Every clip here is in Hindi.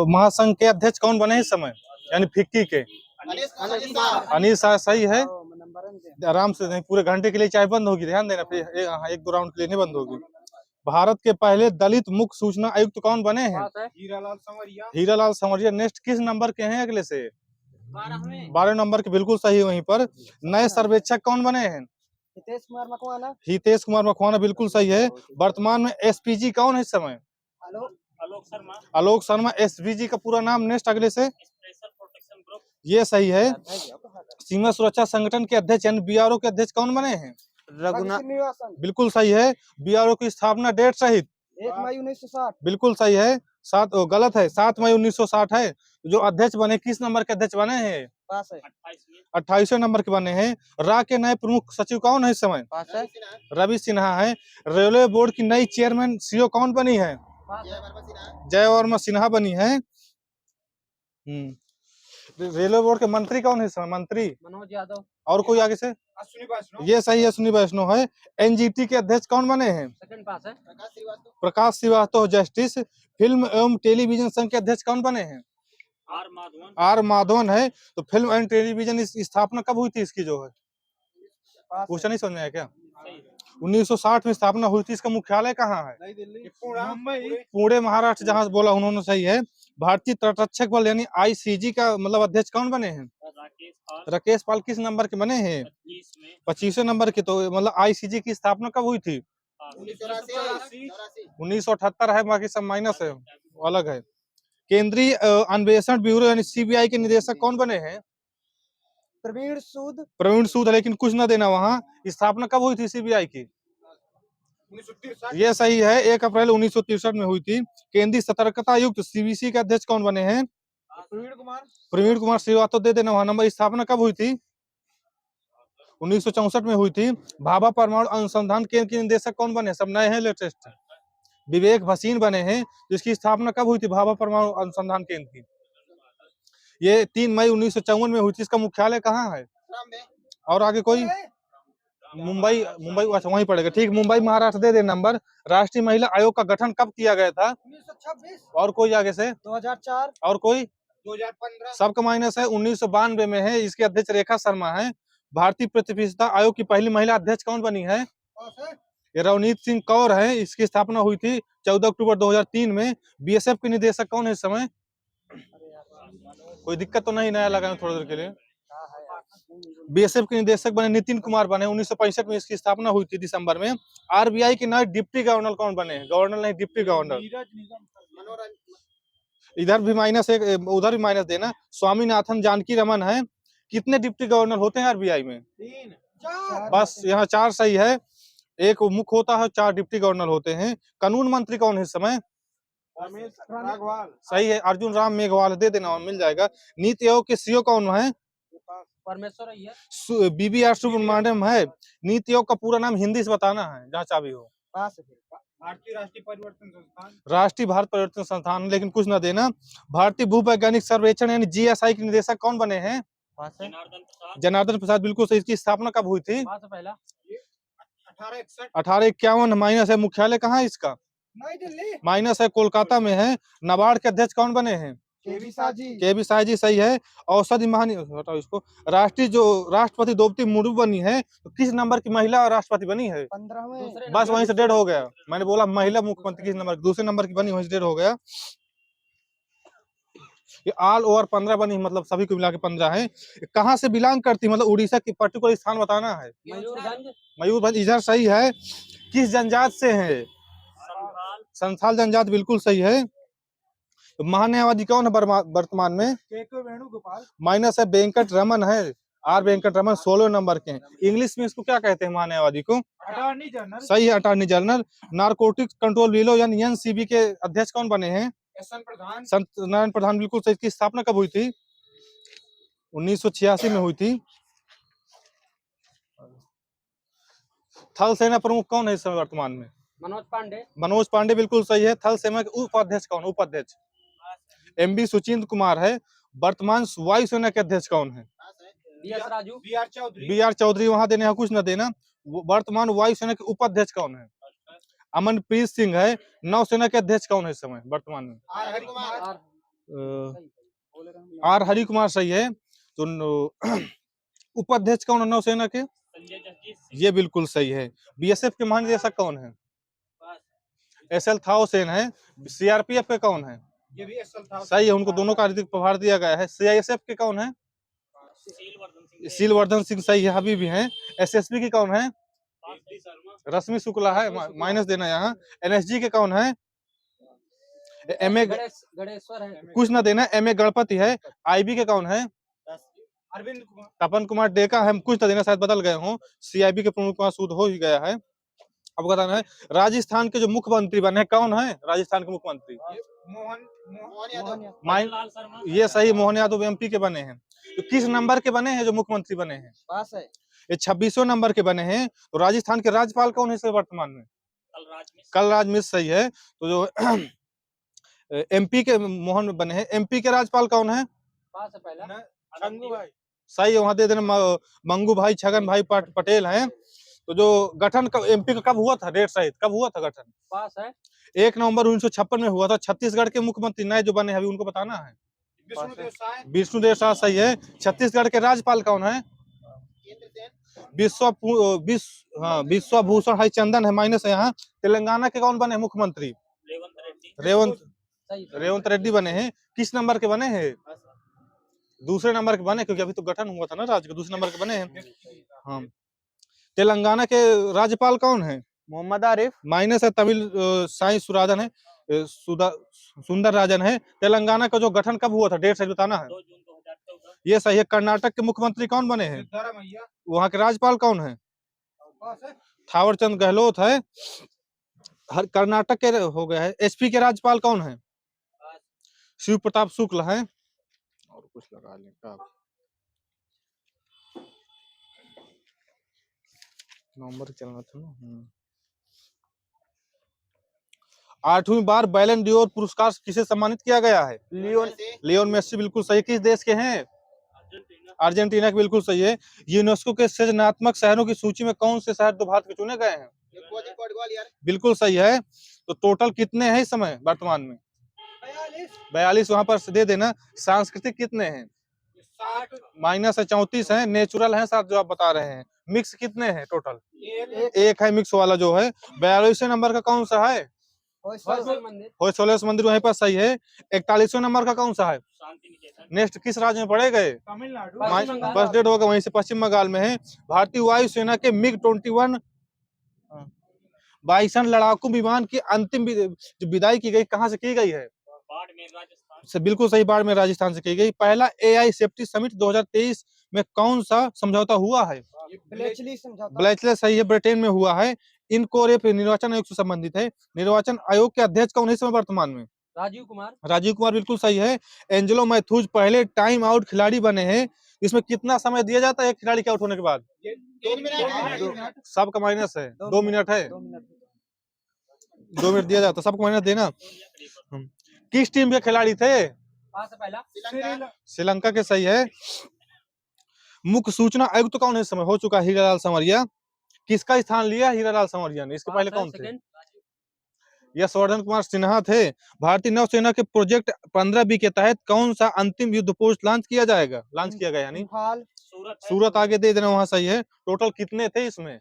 महासंघ के अध्यक्ष कौन बने इस समय, यानी फिक्की के? अनिल शाह सही है। आराम से, नहीं पूरे घंटे के लिए चाय बंद होगी, ध्यान देना, फिर एक दो राउंड के लिए नहीं बंद होगी। भारत के पहले दलित मुख्य सूचना आयुक्त कौन बने हैं? हीरालाल संवरिया। हीरालाल संवरिया। नेक्स्ट किस नंबर के हैं अगले से? 12 नंबर के, बिल्कुल सही। वहीं पर नए सर्वेक्षक कौन बने हैं? हितेश कुमार मकवाना। हितेश कुमार मकवाना, बिल्कुल सही है। वर्तमान में एसपीजी कौन है इस समय? आलोक शर्मा। आलोक शर्मा। एसपीजी का पूरा नाम नेक्स्ट अगले से? ये सही है। सीमा सुरक्षा संगठन के अध्यक्ष यानी बीआरओ के अध्यक्ष कौन बने हैं? रघुनाथ। बिल्कुल सही है। बीआरओ की स्थापना डेट सहित 1 मई 1960। बिल्कुल सही है। गलत है, 7 मई 1960 है। जो अध्यक्ष बने, किस नंबर के अध्यक्ष बने हैं? 28वें नंबर के बने हैं। रा के नए प्रमुख सचिव कौन है इस समय? रवि सिन्हा है। रेलवे बोर्ड की नई चेयरमैन सीओ कौन बनी है? जय वर्मा सिन्हा बनी है। रेलवे बोर्ड के मंत्री कौन है इस समय? मंत्री मनोज यादव। और कोई आगे से? अश्विनी वैष्णव। ये सही है, अश्विनी वैष्णव है। एनजीटी के अध्यक्ष कौन बने हैं? सेकंड पास है प्रकाश श्रीवास्तव। जस्टिस। फिल्म एवं टेलीविजन संघ के अध्यक्ष कौन बने हैं? आर माधवन है। तो फिल्म एंड टेलीविजन स्थापना कब हुई थी इसकी, जो है क्वेश्चन नहीं समझ में आया क्या? 1960 में स्थापना हुई थी। इसका मुख्यालय कहाँ है? नई दिल्ली। पुणे महाराष्ट्र, जहाँ बोला उन्होंने सही है। भारतीय तटरक्षक बल यानी आईसीजी का मतलब अध्यक्ष कौन बने हैं? राकेश पाल। किस नंबर के बने हैं? 25वें नंबर के। तो मतलब आईसीजी की स्थापना कब हुई थी? 1978 है, बाकी सब माइनस है, अलग है। केंद्रीय अन्वेषण ब्यूरो यानी सीबीआई के निदेशक कौन बने हैं? प्रवीण सूद। प्रवीण सूद, लेकिन कुछ ना देना। वहाँ स्थापना कब हुई थी सीबीआई की? 1963। ये सही है, 1 अप्रैल 1963 में हुई थी। केंद्रीय सतर्कता आयुक्त सीवीसी के अध्यक्ष कौन बने हैं? प्रवीण कुमार श्रीवास्तव दे देना। वहाँ नंबर स्थापना कब हुई थी? 1964 में हुई थी। भाभा परमाणु अनुसंधान केंद्र के निदेशक कौन बने? सब नए हैं, लेटेस्ट। विवेक भसीन बने हैं। जिसकी स्थापना कब हुई थी भाभा परमाणु अनुसंधान केंद्र की? ये 3 मई 1954 में हुई थी। इसका मुख्यालय कहाँ है? और आगे कोई? मुंबई। मुंबई, अच्छा वहीं पड़ेगा, ठीक। मुंबई महाराष्ट्र दे दे नंबर। राष्ट्रीय महिला आयोग का गठन कब किया गया था? 1926। और कोई आगे से? 2004। और कोई? 2015। सबका माइनस है। 1992 में है। इसके अध्यक्ष रेखा शर्मा है। भारतीय प्रतिष्ठिता आयोग की पहली महिला अध्यक्ष कौन बनी है? ये रवनीत सिंह कौर है। इसकी स्थापना हुई थी 14 अक्टूबर 2003 में। बीएसएफ के निदेशक कौन है इस समय? कोई दिक्कत तो नहीं? नया लगा थोड़ी देर के लिए। बीएसएफ के निदेशक बने नितिन कुमार बने। 1965 में इसकी स्थापना हुई थी दिसंबर में। आरबीआई के नए डिप्टी गवर्नर कौन बने? गवर्नर नहीं, डिप्टी गवर्नर। इधर भी माइनस है, उधर भी माइनस देना। स्वामीनाथन जानकी रमन है। कितने डिप्टी गवर्नर होते हैं आरबीआई में? 3। बस यहाँ 4 सही है। एक मुख्य होता है, 4 डिप्टी गवर्नर होते हैं। कानून मंत्री कौन है इस समय? सही है, अर्जुन राम मेघवाल दे देना, मिल जाएगा। नीति आयोग के सीईओ कौन है? परमेश्वर अय्यर। बीबीआर सुब्रमण्यम है। नीति आयोग का पूरा नाम हिंदी से बताना है, जहाँ चाबी हो। भारतीय राष्ट्रीय परिवर्तन संस्थान। राष्ट्रीय भारत परिवर्तन संस्थान, लेकिन कुछ ना देना। भारतीय भूवैज्ञानिक सर्वेक्षण यानी जीएसआई के निदेशक कौन बने हैं? जनार्दन प्रसाद, बिल्कुल सही। इसकी स्थापना कब हुई थी? 1851। माइनस है। मुख्यालय कहाँ है इसका? नई दिल्ली। माइनस है, कोलकाता में है। नाबार्ड के अध्यक्ष कौन बने हैं? केवी शाह जी सही है। औषधि हटाओ इसको। राष्ट्रपति द्रौपदी मुर्मू बनी है। तो किस नंबर की महिला राष्ट्रपति बनी है? 15वें। बस वहीं से 1.5 हो गया। मैंने बोला महिला मुख्यमंत्री किस नंबर? दूसरे नंबर की बनी, वहीं से 1.5 हो गया। ये ऑल ओवर 15 बनी, मतलब सभी को मिला के 15 है। कहाँ से बिलोंग करती, मतलब उड़ीसा की पर्टिकुलर स्थान बताना है। मयूरभंज। इधर सही है। किस जनजात से है? संथाल जनजात, बिल्कुल सही है। तो महान्यायवादी कौन है वर्तमान में? वेणुगोपाल। माइनस है, वेंकट रमन है। आर वेंकट रमन 16 नंबर के हैं। इंग्लिश में इसको क्या कहते हैं महान्यायवादी को? Attorney general. सही है, attorney general. Narcotics control bureau यानी एनसीबी के अध्यक्ष कौन बने हैं? सत्यनारायण प्रधान, बिल्कुल सही। इसकी स्थापना कब हुई थी? 1986 में हुई थी। थल सेना प्रमुख कौन है इस समय वर्तमान में? मनोज पांडे। मनोज पांडे, बिल्कुल सही है। थल सेना के उपाध्यक्ष कौन? उपाध्यक्ष एमबी सुचिंद्र कुमार है। वर्तमान वायुसेना के अध्यक्ष कौन है? बीआर चौधरी। वहां देने है, कुछ न देना। वर्तमान वायुसेना के उपाध्यक्ष कौन है? अमनप्रीत सिंह है। नौसेना के अध्यक्ष कौन है इस समय वर्तमान में? आर हरि कुमार सही है। तो उपाध्यक्ष कौन है नौसेना के? ये बिल्कुल सही है। बीएसएफ के महानिदेशक कौन है? एसएल थाउसेन है। सीआरपीएफ के कौन है? ये भी एसएल थाउसेन सही है, उनको दोनों का राजनीतिक प्रभार दिया गया है। सीआईएसएफ के कौन है? सीलवर्धन सिंह सही है, अभी भी हैं। एसएसबी की कौन है? रश्मि शुक्ला है, माइनस देना यहाँ। एनएसजी के कौन है? एमए गणेश्वर है, कुछ ना देना। एमए गणपति है। आईबी के कौन है? अरविंद कुमार, तपन कुमार डेका है, कुछ ना देना, शायद बदल गए हों। सीआईबी के प्रमुख सूद हो ही गया है। अब बताना है राजस्थान के जो मुख्यमंत्री बने हैं कौन है? राजस्थान के मुख्यमंत्री मोहन ये सही, मोहन यादव एमपी के बने हैं। तो किस नंबर के बने हैं जो मुख्यमंत्री बने हैं? पास है। ये 26वें नंबर के बने हैं। तो राजस्थान के राज्यपाल कौन है इस वर्तमान में? कलराज मिश्र सही है। तो जो एमपी के मोहन बने हैं। एमपी के राज्यपाल कौन है? पास है पहला मंगू भाई सही है, वहां दे देना। मंगू भाई छगन भाई पटेल हैं। तो जो गठन एमपी का कब हुआ था, डेट सहित कब हुआ था गठन? पास है 1 नवंबर 1956 में हुआ था। छत्तीसगढ़ के मुख्यमंत्री नए जो बने हैं अभी उनको बताना है। विष्णुदेव साय सही है। छत्तीसगढ़ के राज्यपाल कौन है? विश्वभूषण हरिचंदन है, माइनस है यहाँ। तेलंगाना के कौन बने मुख्यमंत्री? रेवंत रेड्डी बने हैं। किस नंबर के बने हैं? दूसरे नंबर के बने, क्योंकि अभी तो गठन हुआ था ना राज्य का, दूसरे नंबर के बने हैं। हाँ। तेलंगाना के राज्यपाल कौन है? मोहम्मद आरिफ, माइनस है। तमिल साई सुराजन है, सुंदर राजन है। तेलंगाना का जो गठन कब हुआ था, डेट से बताना है। 2 जून 2014। ये सही है। कर्नाटक के मुख्यमंत्री कौन बने हैं? वहाँ के राज्यपाल कौन है? थावरचंद गहलोत है। कर्नाटक के हो गया है। एसपी के राज्यपाल कौन है? शिव प्रताप शुक्ल है। और कुछ लगा लें का नंबर चलना था ना। 8वीं बार बैलन डी ओर पुरस्कार किसे सम्मानित किया गया है? लियोन मेसी बिल्कुल सही। किस देश के हैं? अर्जेंटीना के बिल्कुल सही है। यूनेस्को के सृजनात्मक शहरों की सूची में कौन से शहर 2 भारत के चुने गए हैं? बिल्कुल सही है। तो टोटल कितने हैं इस समय वर्तमान में? 42 वहां पर दे देना। सांस्कृतिक कितने हैं? माइनस है, 34 है। नेचुरल है 7 जो आप बता रहे हैं। मिक्स कितने हैं टोटल? एक है मिक्स वाला जो है। 42वें नंबर का कौन सा है? होयसोलेश्वर मंदिर वहीं पर सही है। 41वें नंबर का कौन सा है? नेक्स्ट किस राज्य में पड़े गए? तमिलनाडु। फर्स्ट डेट होगा वहीं से, पश्चिम बंगाल में है। भारतीय वायुसेना के मिग 21 बाइसन लड़ाकू विमान की अंतिम विदाई की गई कहां से की गई है? बिल्कुल सही, बाड़मेर राजस्थान से की गई। पहला एआई सेफ्टी समिट 2023 में कौन सा समझौता हुआ है? ब्लेचली सही है, ब्रिटेन में हुआ है। इनकोरेप निर्वाचन आयोग से संबंधित है। निर्वाचन आयोग के अध्यक्ष कौन है इस समय वर्तमान में? राजीव कुमार बिल्कुल सही है। एंजेलो मैथ्यूज पहले टाइम आउट खिलाड़ी बने हैं। इसमें कितना समय दिया जाता है एक खिलाड़ी के आउट होने के बाद? 2 मिनट। सबका माइनस है, 2 मिनट है। 2 मिनट दिया जाता, सबको माइनस देना। किस टीम के खिलाड़ी थे? श्रीलंका के सही है। मुख्य सूचना आयुक्त कौन है इस समय? हो चुका हीरालाल समरिया। किसका स्थान लिया हीरालाल समरिया ने? इसके पहले कौन थे? यशवर्धन कुमार सिन्हा थे। भारतीय नौसेना के प्रोजेक्ट 15B के तहत कौन सा अंतिम युद्ध पोस्ट लॉन्च किया गया यानी सूरत आगे दे देना, वहां सही है। टोटल कितने थे इसमें?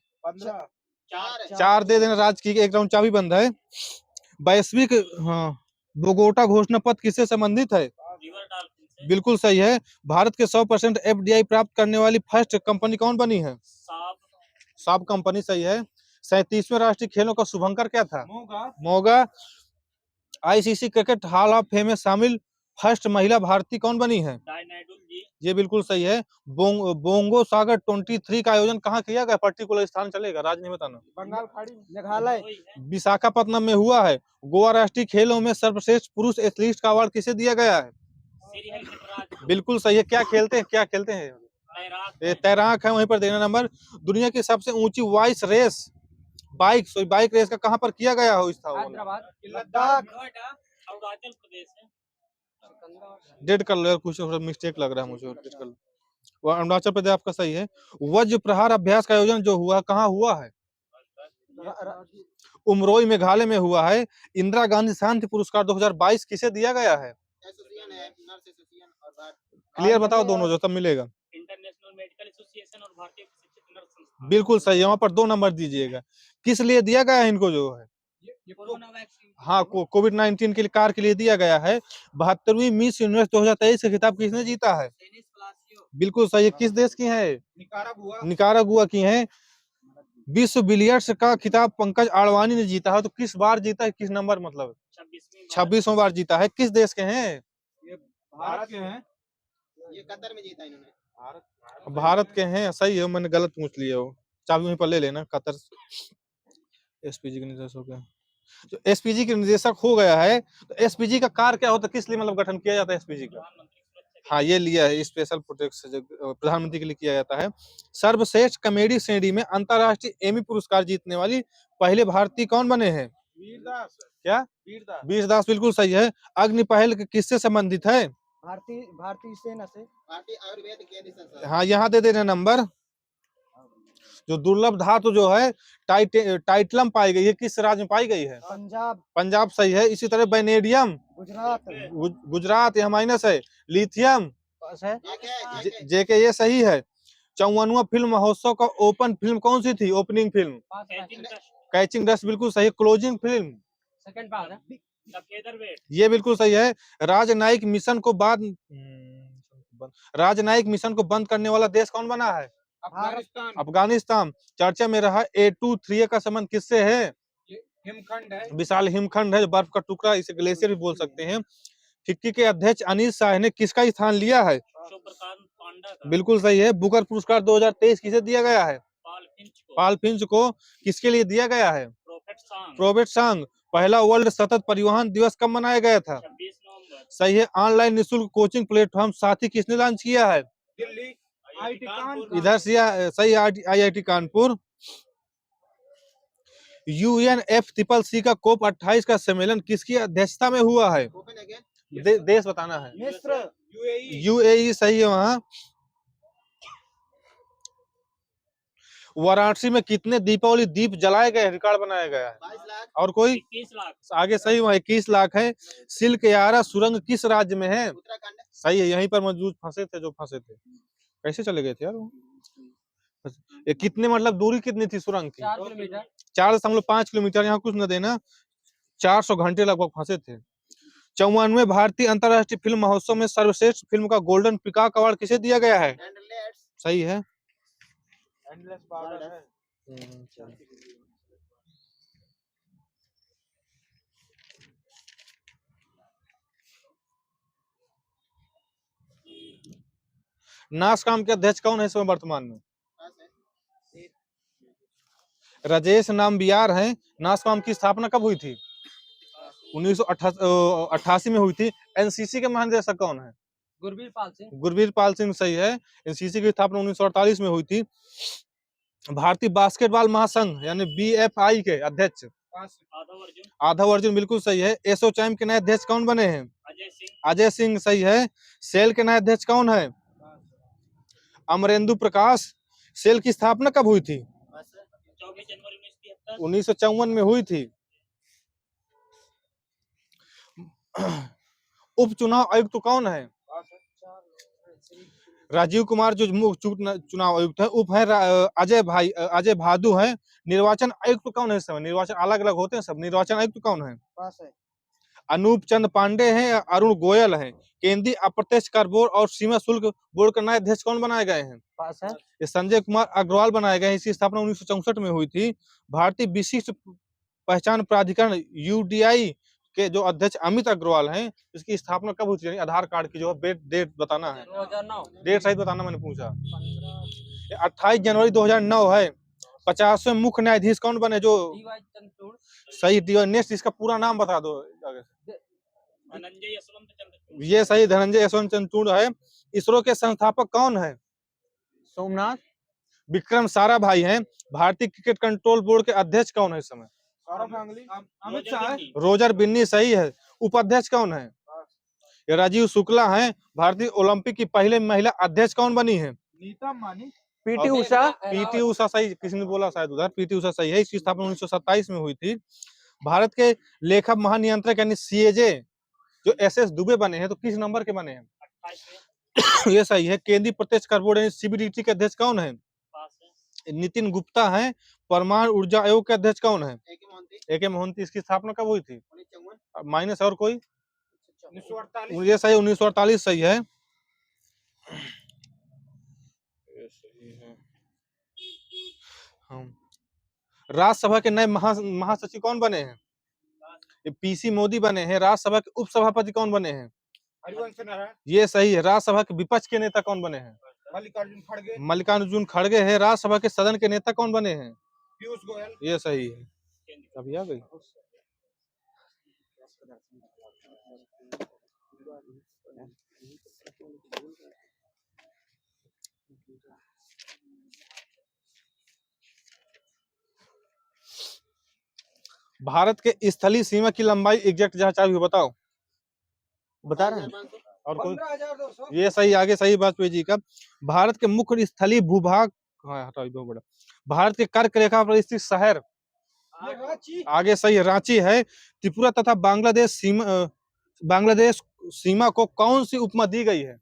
4 दे देना। राज्य की एक राउंड चाबी बंद है। वैश्विक बोगोटा घोषणा पत्र किससे संबंधित है? बिल्कुल सही है। भारत के 100% FDI प्राप्त करने वाली फर्स्ट कंपनी कौन बनी है? साब कंपनी सही है। 37वें राष्ट्रीय खेलों का शुभंकर क्या था? Moga. ICC cricket hall of fame में शामिल फर्स्ट महिला भारतीय कौन बनी है? ये बिल्कुल सही है। बोंगो सागर 23 का आयोजन कहाँ किया गया? पर्टिकुलर स्थान चलेगा, राज्य नहीं बताना। बंगाल खाड़ी, मेघालय। विशाखापट्टनम में हुआ है। गोवा राष्ट्रीय खेलों में सर्वश्रेष्ठ पुरुष एथलीट का अवार्ड किसे दिया गया है? बिल्कुल सही है। क्या खेलते हैं? तैराक है, वहीं पर देना नंबर। दुनिया की सबसे ऊंची वाइस रेस बाइक रेस का कहां पर किया गया हो? अरुणाचल प्रदेश है। डेट कर लो, कुछ मिस्टेक लग रहा है मुझे। डेट कर लो। वो अरुणाचल प्रदेश आपका सही है। वज्र प्रहार अभ्यास का आयोजन जो हुआ कहाँ हुआ है? उमरोई मेघालय में हुआ है। इंदिरा गांधी शांति पुरस्कार 2022 किसे दिया गया है? एसोसिएशन है, नर्स एसोसिएशन और क्लियर बताओ दोनों जो तब मिलेगा। इंटरनेशनल मेडिकल एसोसिएशन और भारतीय प्रशिक्षित नर्स संस्थान। बिल्कुल सही, यहाँ पर 2 नंबर दीजिएगा। किस लिए दिया गया है इनको जो है? ये कोरोना वैक्सीन। हाँ, कोविड-19 के लिए कार्य के लिए दिया गया है। 72वीं मिस यूनिवर्स 2023 का खिताब किसने जीता है? बिल्कुल सही है। किस देश की है? निकारागुआ की है। विश्व बिलियर्ड्स का खिताब पंकज आडवाणी ने जीता है। तो किस बार जीता है, किस नंबर मतलब? 26वीं बार जीता है। किस देश के हैं? ये भारत के हैं। ये कतर में जीता इन्होंने। भारत के हैं, सही है, मैंने गलत पूछ लिया हो। चाबी वहीं पर ले लेना। कतर एसपीजी के निदेशक है। जो एसपीजी के निदेशक हो गया है, तो एसपीजी का कार्य क्या होता है, किस लिए मतलब गठन किया जाता है एसपीजी का? हाँ, ये लिया है, स्पेशल प्रोटेक्शन जो प्रधानमंत्री के लिए किया जाता है। सर्वश्रेष्ठ कॉमेडी श्रेणी में अंतर्राष्ट्रीय एमी पुरस्कार जीतने वाली पहले भारतीय कौन बने हैं? वीरदास। क्या? वीरदास। वीरदास बिल्कुल सही है। अग्नि पहल किससे संबंधित है? भारतीय सेना से। भारतीय आयुर्वेद केंद्र संस्थान। हाँ, यहाँ दे देना नंबर। जो दुर्लभ धातु जो है टाइटलम पाई गई है, किस राज्य में पाई गई है? पंजाब। पंजाब सही है। इसी तरह वेनेडियम गुजरात। गुजरात, यहाँ माइनस है। लिथियम जेके ये सही है। 54वां फिल्म महोत्सव का ओपन फिल्म कौन सी थी? ओपनिंग फिल्म कैचिंग डस्ट बिल्कुल सही। क्लोजिंग फिल्म सेकंड पार्ट है द फेदरवेट। ये बिल्कुल सही है। राजनयिक मिशन को राजनयिक मिशन को बंद करने वाला देश कौन बना है? अफगानिस्तान। अफगानिस्तान। चर्चा में रहा A23 का संबंध किससे है? हिमखंड है। विशाल हिमखंड है, बर्फ का टुकड़ा, इसे ग्लेशियर भी बोल सकते हैं। फिक्की के अध्यक्ष अनिल शाह ने किसका स्थान लिया है? बिल्कुल सही है। बुकर पुरस्कार 2023 किसे दिया गया है? पाल फिंच को। किसके लिए दिया गया है? प्रोफेट सांग। पहला वर्ल्ड सतत परिवहन दिवस कब मनाया गया था? 26 नवंबर। सही है। ऑनलाइन निःशुल्क कोचिंग प्लेटफॉर्म साथी किसने लॉन्च किया है? दिल्ली आईआईटी कानपुर। इधर से सही, IIT कानपुर। UNFCCC का COP 28 का सम्मेलन किसकी अध्यक्षता में हुआ है? देश बताना है। मिस्र। UAE सही है। वहां वाराणसी में कितने दीपावली दीप जलाए गए, रिकॉर्ड बनाया गया है? 22 लाख। और कोई? 21 लाख। आगे सही, वहाँ 21 लाख है। सिल्क यारा सुरंग किस राज्य में है? उत्तराखंड। सही है। यहीं पर मौजूद फंसे थे जो फंसे थे। कैसे चले गए थे यार वो? ये कितने मतलब दूरी कितनी थी सुरंग की? 4 किलोमीटर। 4.5 किलोमीटर। यहाँ कुछ न देना। 400 घंटे लगभग फंसे थे। 54वें भारतीय अंतर्राष्ट्रीय फिल्म महोत्सव में सर्वश्रेष्ठ फिल्म का गोल्डन पिकॉक अवार्ड किसे दिया गया है? सही है। नासकॉम के अध्यक्ष कौन है इस समय वर्तमान में? राजेश नाम्बियार हैं। नासकॉम की स्थापना कब हुई थी? 1988 में हुई थी। एनसीसी के महानिदेशक कौन है? गुरबीर पाल सिंह। गुरबीर पाल सिंह सही है। एनसीसी की स्थापना 1948 में हुई थी। भारतीय बास्केटबॉल महासंघ यानी BFI के अध्यक्ष? आधव अर्जुन बिल्कुल सही है। एसोचैम के नए अध्यक्ष कौन बने हैं? अजय सिंह सही है। सेल के नए अध्यक्ष कौन है? अमरेंदु प्रकाश। सेल की स्थापना कब हुई थी? 24 जनवरी 1973। 1954 में हुई थी। उपचुनाव आयुक्त कौन है? राजीव कुमार जो चुनाव आयुक्त है। उप है अजय भादु है। निर्वाचन आयुक्त कौन है इस समय? निर्वाचन अलग अलग होते हैं सब। निर्वाचन आयुक्त कौन है? अनूप चंद पांडे हैं या अरुण गोयल हैं? केंद्रीय अप्रत्यक्ष कर बोर्ड और सीमा शुल्क बोर्ड का नए अध्यक्ष कौन बनाए गए हैं? ये संजय कुमार अग्रवाल बनाए गए हैं। इसकी स्थापना 1964 में हुई थी। भारतीय विशिष्ट पहचान प्राधिकरण UDI के जो अध्यक्ष अमित अग्रवाल हैं, इसकी स्थापना कब हुई थी? आधार कार्ड की जो डेट बताना है। 2009। डेट सहित बताना मैंने पूछा। 28 जनवरी 2009 है। 50वें मुख्य न्यायाधीश कौन बने जो? सही। नेक्स्ट इसका पूरा नाम बता दो। धनंजय यशवंत चंद्रचूड़। ये सही, धनंजय यशवंत चंद्रचूड़ है। इसरो के संस्थापक कौन है? सोमनाथ। विक्रम साराभाई हैं। भारतीय क्रिकेट कंट्रोल बोर्ड के अध्यक्ष कौन है इस समय? अमित शाह। रोजर बिन्नी सही है। उपाध्यक्ष कौन है? ये राजीव शुक्ला हैं। भारतीय ओलंपिक की पहले महिला अध्यक्ष कौन बनी है? नीता मानी। पीटी उषा सही, किसी ने बोला शायद उधर। पीटी उषा सही है। इसकी स्थापना 1927 में हुई थी। भारत के लेखा महानियंत्रक यानी CAG जो SS दुबे बने हैं तो किस नंबर के बने हैं? 28 ये सही है। केंद्रीय प्रत्यक्ष कर बोर्ड CBDT के अध्यक्ष कौन है? पास है। नितिन गुप्ता है। परमाणु ऊर्जा आयोग के अध्यक्ष कौन है? एक मोहंती AK मोहंती। इसकी स्थापना कब हुई थी? 1954 माइनस और कोई? 1948 ये सही, 1948 सही है। ये सही है। हम राज्यसभा के नए महासचिव कौन बने हैं? ये PC मोदी बने हैं। राज्यसभा के उपसभापति कौन बने हैं? हरिवंश नारायण ये सही है। राज्यसभा के विपक्ष के नेता कौन बने हैं? मल्लिकार्जुन खड़गे मल्लिकार्जुन खड़गे है। राज्यसभा के सदन के नेता कौन बने हैं? पीयूष गोयल ये सही है। अभी आ गई। भारत के स्थलीय सीमा की लंबाई एग्जैक्ट जहाँ चाहे बताओ। बता रहे हैं और कोई? 15,200 ये सही। आगे सही वाजपेयी जी का। भारत के मुख्य स्थलीय भूभाग, हाँ हटाओ बहुत बड़ा। भारत के कर्क रेखा पर स्थित शहर, ये रांची आगे सही है, रांची है। त्रिपुरा तथा बांग्लादेश सीमा को कौन सी उपमा दी गई है?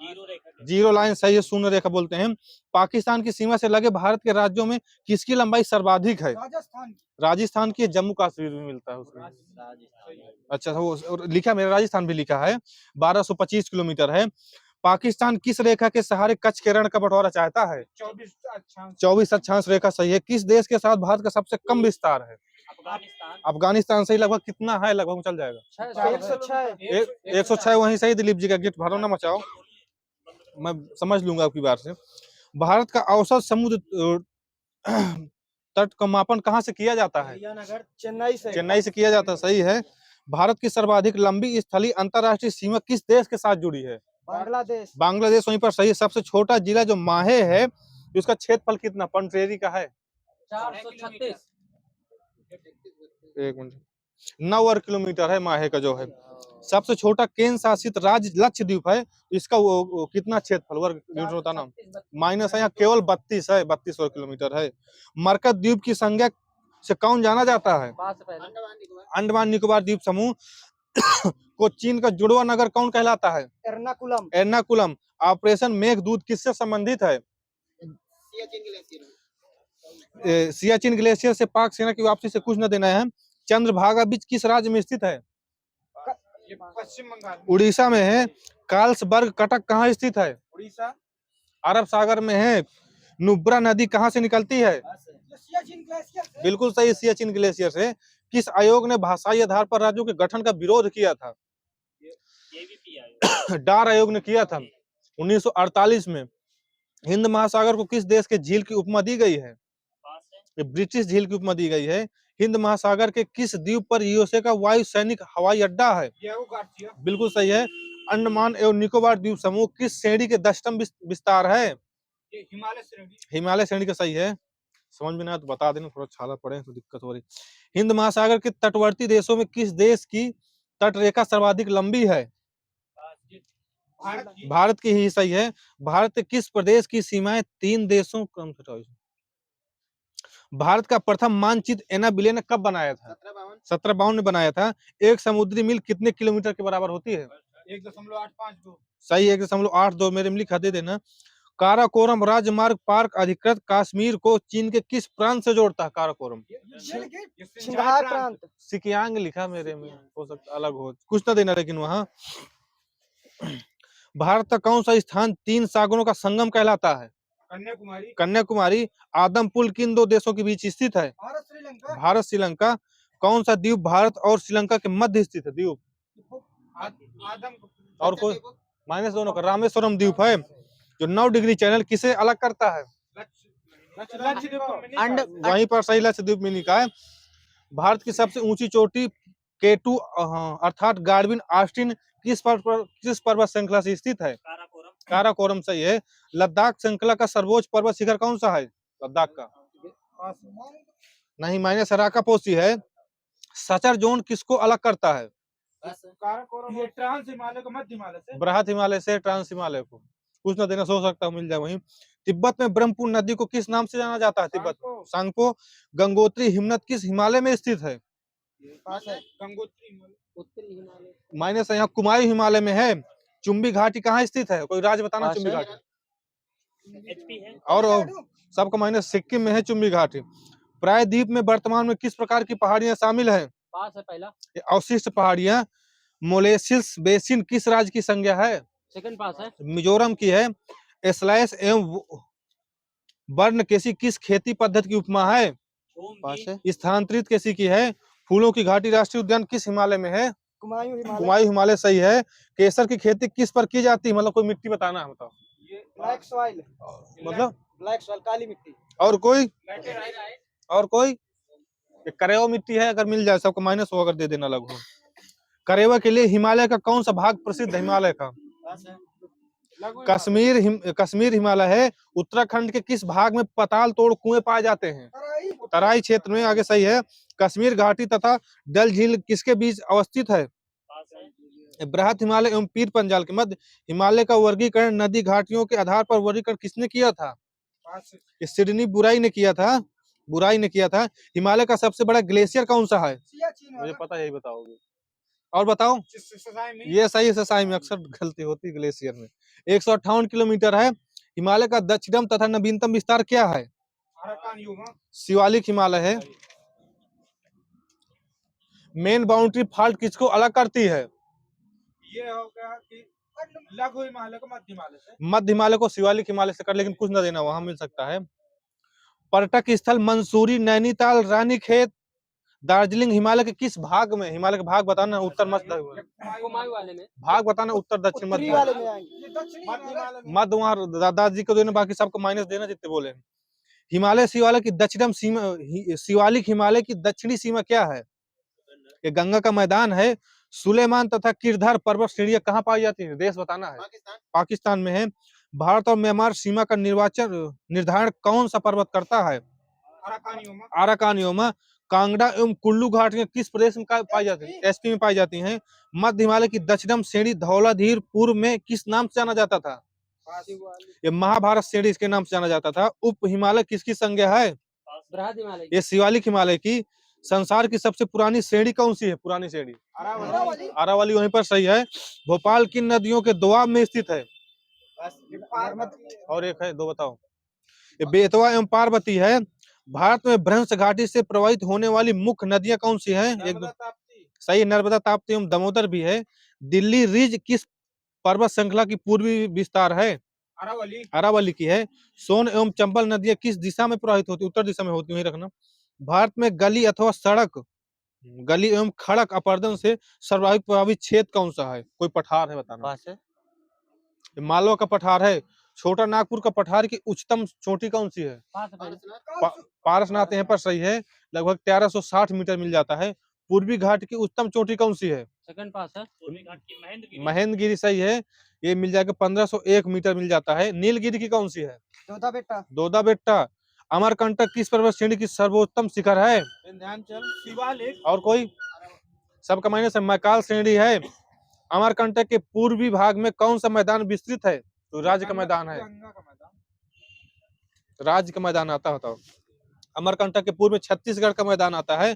जीरो रेखा जीरो लाइन सही है, शून्य रेखा बोलते हैं। पाकिस्तान की सीमा से लगे भारत के राज्यों में किसकी लंबाई सर्वाधिक है? राजस्थान राजस्थान की। जम्मू कश्मीर में मिलता है उसमें। अच्छा वो और लिखा, मेरा राजस्थान भी लिखा है। 1225 किलोमीटर है। पाकिस्तान किस रेखा के सहारे कच्छ के रण का बंटवारा चाहता है? 24 अक्षांश रेखा सही है। किस देश के साथ भारत का सबसे कम विस्तार है? अफगानिस्तान अफगानिस्तान सही। लगभग कितना है? लगभग चल जाएगा 106 वहीं सही। दिलीप जी का गेट भरो ना मचाओ, मैं समझ लूंगा आपकी बार से। भारत का औसत समुद्र तट का मापन कहाँ से किया जाता है? चेन्नई से किया जाता है, सही है। भारत की सर्वाधिक लंबी स्थलीय अंतरराष्ट्रीय सीमा किस देश के साथ जुड़ी है? बांग्लादेश वहीं पर सही है। सबसे छोटा जिला जो माहे है, उसका क्षेत्रफल कितना पंचेरी का है? 436 एक मिनट, 9 वर्ग किलोमीटर है माहे का जो है। सबसे छोटा केंद्र शासित राज्य लक्षद्वीप है, इसका वो कितना क्षेत्रफल वर्ग किलोमीटर होता ना? माइनस है, यहाँ केवल 32 है, 32 वर्ग किलोमीटर है। मरकत द्वीप की संज्ञा से कौन जाना जाता है? अंडमान निकोबार द्वीप समूह को चीन का जुड़वा नगर कौन कहलाता है? एर्नाकुलम एर्नाकुलम। ऑपरेशन मेघदूत किससे संबंधित है? सियाचिन ग्लेशियर से पाक सेना की वापसी से कुछ न देना है। चंद्रभागा बीच किस राज्य में स्थित है? पश्चिम बंगाल उड़ीसा में है। कार्लसबर्ग कटक कहाँ स्थित है? उड़ीसा अरब सागर में है। नुब्रा नदी कहाँ से निकलती है? सियाचिन ग्लेशियर से बिल्कुल सही, सियाचिन ग्लेशियर से। किस आयोग ने भाषाई आधार पर राज्यों के गठन का विरोध किया था? एबीपी आयोग डार आयोग ने किया था 1948 में। हिंद महासागर को किस देश के झील की उपमा दी गई है? पास है। ये ब्रिटिश झील की उपमा दी गई है। हिंद महासागर के किस द्वीप पर यूएसए का वायु सैनिक हवाई अड्डा है? बिल्कुल सही है। अंडमान एवं निकोबार द्वीप समूह किस श्रेणी के 10वीं विस्तार है? हिमालय श्रेणी का सही है। समझ में ना तो बता देना, थोड़ा छाला पड़े तो दिक्कत हो रही। हिंद महासागर के तटवर्ती देशों में किस देश की तटरेखा सर्वाधिक लंबी है? भारत की ही सही है। भारत के किस प्रदेश की सीमाएं 3 देशों कम से? भारत का प्रथम मानचित्र एना बिले ने कब बनाया था? 1752 में बनाया था। एक समुद्री मील कितने किलोमीटर के बराबर होती है? 1.852 सही, 1.82। मेरे में लिखा दे देना। काराकोरम राजमार्ग पार्क अधिकृत कश्मीर को चीन के किस प्रांत से जोड़ता है? काराकोरम छिंगहाई प्रांत सिकियांग लिखा मेरे में, हो सकता अलग हो, कुछ ना देना। लेकिन वहां भारत का कौन सा स्थान 3 सागरों का संगम कहलाता है? कन्याकुमारी। आदमपुल किन 2 देशों के बीच स्थित है? भारत श्रीलंका। कौन सा द्वीप भारत और श्रीलंका के मध्य स्थित है? द्वीप और कोई? माइनस दोनों का रामेश्वरम द्वीप है। जो 9 डिग्री चैनल किसे अलग करता है? वहीं पर सही लक्षद्वीप मिनी का है। भारत की सबसे ऊंची चोटी K2 अर्थात गार्डविन ऑस्टिन किस पर्वत श्रृंखला से स्थित है? काराकोरम सही है। लद्दाख श्रृंखला का सर्वोच्च पर्वत शिखर कौन सा है? लद्दाख का नहीं, माइनस राकापोसी है। सचर जोन किसको अलग करता है? ये ट्रांस हिमालय को मध्य हिमालय से बृहत हिमालय से ट्रांस हिमालय को। कुछ ना देना, सो सकता है मिल जाए वहीं। तिब्बत में ब्रह्मपुत्र नदी को किस नाम से जाना जाता है? तिब्बत सांगपो। गंगोत्री हिमनद किस हिमालय में स्थित है? गंगोत्री उत्तरी हिमालय माइनस है, यहाँ कुमायूं हिमालय में है। चुंबी घाटी कहाँ स्थित है, कोई राज्य बताना। पास चुंबी है। घाटी एचपी है। और सबका माइनस। सिक्किम में है चुंबी घाटी। प्रायद्वीप में वर्तमान में किस प्रकार की पहाड़ियां शामिल हैं। पास है पहला। ये अवशिष्ट पहाड़ियां। मोलेसिस बेसिन किस राज्य की संज्ञा है। सेकंड पास है। मिजोरम की है। स्लैश एवं वर्ण केसी किस खेती पद्धति की उपमा है। ओम पास भी है। स्थानांतरित केसी की है। फूलों की घाटी राष्ट्रीय उद्यान किस हिमालय में है। कुमायूं हिमालय। कुमायूं हिमालय सही है। केसर की खेती किस पर की जाती है, मतलब कोई मिट्टी बताना है, बताओ। Black soil. मतलब ब्लैक सॉइल काली मिट्टी। और कोई ये करेवा मिट्टी है, अगर मिल जाए सबको माइनस हो, अगर दे देना लगभग। करेवा के लिए हिमालय का कौन सा भाग प्रसिद्ध है। हिमालय का कश्मीर हिमालय है। उत्तराखंड के किस भाग में पताल तोड़ कुएं पाए जाते हैं। तराई क्षेत्र में, आगे सही है। कश्मीर घाटी तथा डल झील किसके बीच अवस्थित है। पास है। बृहत हिमालय एवं पीर पंजाल के मध्य हिमालय का वर्गीकरण नदी घाटियों के आधार पर वर्गीकरण किसने किया था। ये सिडनी बुराई ने किया था। हिमालय का सबसे बड़ा ग्लेशियर कौन सा है। मुझे पता है, यही बताओगे। और बताओ। ये सही है, ससाई में अक्सर गलती होती है ग्लेशियर में। 158 किलोमीटर है। हिमालय का दक्षिणतम तथा नवीनतम विस्तार क्या है। शिवालिक हिमालय है। मेन बाउंड्री फॉल्ट किसको अलग करती है। ये हो गया कि लघु हिमालय को मध्य हिमालय से। मध्य हिमालय को शिवालिक हिमालय से कर, लेकिन कुछ न देना, वहां मिल सकता है। पर्यटक स्थल मंसूरी, नैनीताल, रानीखेत, दार्जिलिंग हिमालय के किस भाग में। हिमालय के भाग बताना। उत्तर मध्य कुमायूं वाले में। भाग बताना। उत्तर दक्षिण उत्तरी मध्य वाले में आएंगे। मध्य हिमालय में। मध्य वहां दादाजी को देना, बाकी सबको माइनस देना जितने बोले। हिमालय शिवालिक की दक्षिणम सीमा, शिवालिक हिमालय की दक्षिणी सीमा क्या है। ये गंगा का मैदान है। सुलेमान तथा किरधर पर्वत श्रेणियां कहाँ पाई जाती है, देश बताना है। पाकिस्तान में है। भारत और म्यांमार सीमा का निर्धारण कौन सा पर्वत करता है। आराकानियोमा। कांगड़ा एवं कुल्लू घाटियां किस प्रदेश में पाई जाती है। एसपी में पाई जाती हैं। मध्य हिमालय की दक्षिणम श्रेणी धौलाधीर पूर्व में किस नाम से जाना जाता था। ये महाभारत श्रेणी इसके नाम से जाना जाता था। उप हिमालय किसकी संज्ञा है। बृहद हिमालय। ये शिवालिक हिमालय की। संसार की सबसे पुरानी श्रेणी कौन सी है। पुरानी श्रेणी अरावली वहीं पर सही है। भोपाल किन नदियों के दोआब में स्थित है। और एक है, दो बताओ। ये बेतवा एवं पार्वती है। भारत में भ्रंश घाटी से प्रवाहित होने वाली मुख्य नदियां कौन सी हैं। एक दो सही, नर्मदा, ताप्ती एवं दामोदर भी है। दिल्ली रिज किस पर्वत श्रृंखला की पूर्वी विस्तार है। अरावली की है। सोन एवं चंबल नदियां किस दिशा में प्रवाहित होती, उत्तर दिशा में होती है, रखना। भारत में गली अथवा सड़क, गली एवं खड़क अपरदन से सर्वाधिक प्रभावित क्षेत्र कौन सा है। कोई पठार है बताना। पास है। मालवा का पठार है। छोटा नागपुर का पठार की उच्चतम चोटी कौन सी है। पास है पहला। पारसनाथ यहाँ पर सही है। लगभग 1360 मीटर मिल जाता है। पूर्वी घाट की उच्चतम चोटी कौन सी है। सेकंड पास है। पूर्वी घाट की महेंद्रगिरी। महेंद्रगिरी सही है। ये मिल जाएगा 1501 मीटर मिल जाता है। नीलगिरी की कौन सी है। दोदा बेटा। दोदा बेट्टा। अमरकंटक किस पर्वत श्रेणी की सर्वोत्तम शिखर है। विंध्याचल। शिवालिक। और कोई सबका माइनस है। मैकाल श्रेणी है। अमरकंटक के पूर्वी भाग में कौन सा मैदान विस्तृत है। तो राज्य का मैदान है। राज्य का मैदान आता होता। अमरकंटक के पूर्व में छत्तीसगढ़ का मैदान आता है।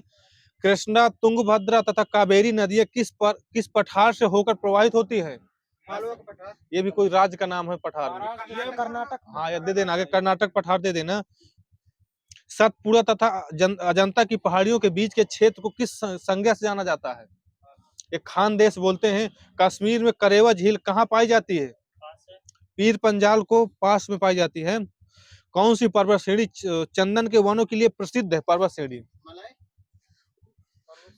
कृष्णा, तुंगभद्रा तथा कावेरी नदियां किस पठार से होकर प्रवाहित होती है। ये भी कोई राज्य का नाम है पठार में। कर्नाटक। हाँ, ये दे देना आगे, कर्नाटक पठार दे देना। सतपुड़ा तथा अजंता की पहाड़ियों के बीच के क्षेत्र को किस संज्ञा से जाना जाता है। एक खान देश बोलते हैं। कश्मीर में करेवा झील कहाँ पाई जाती है। पीर पंजाल को पास में पाई जाती है। कौन सी पर्वत श्रेणी चंदन के वनों के लिए प्रसिद्ध है। पर्वत श्रेणी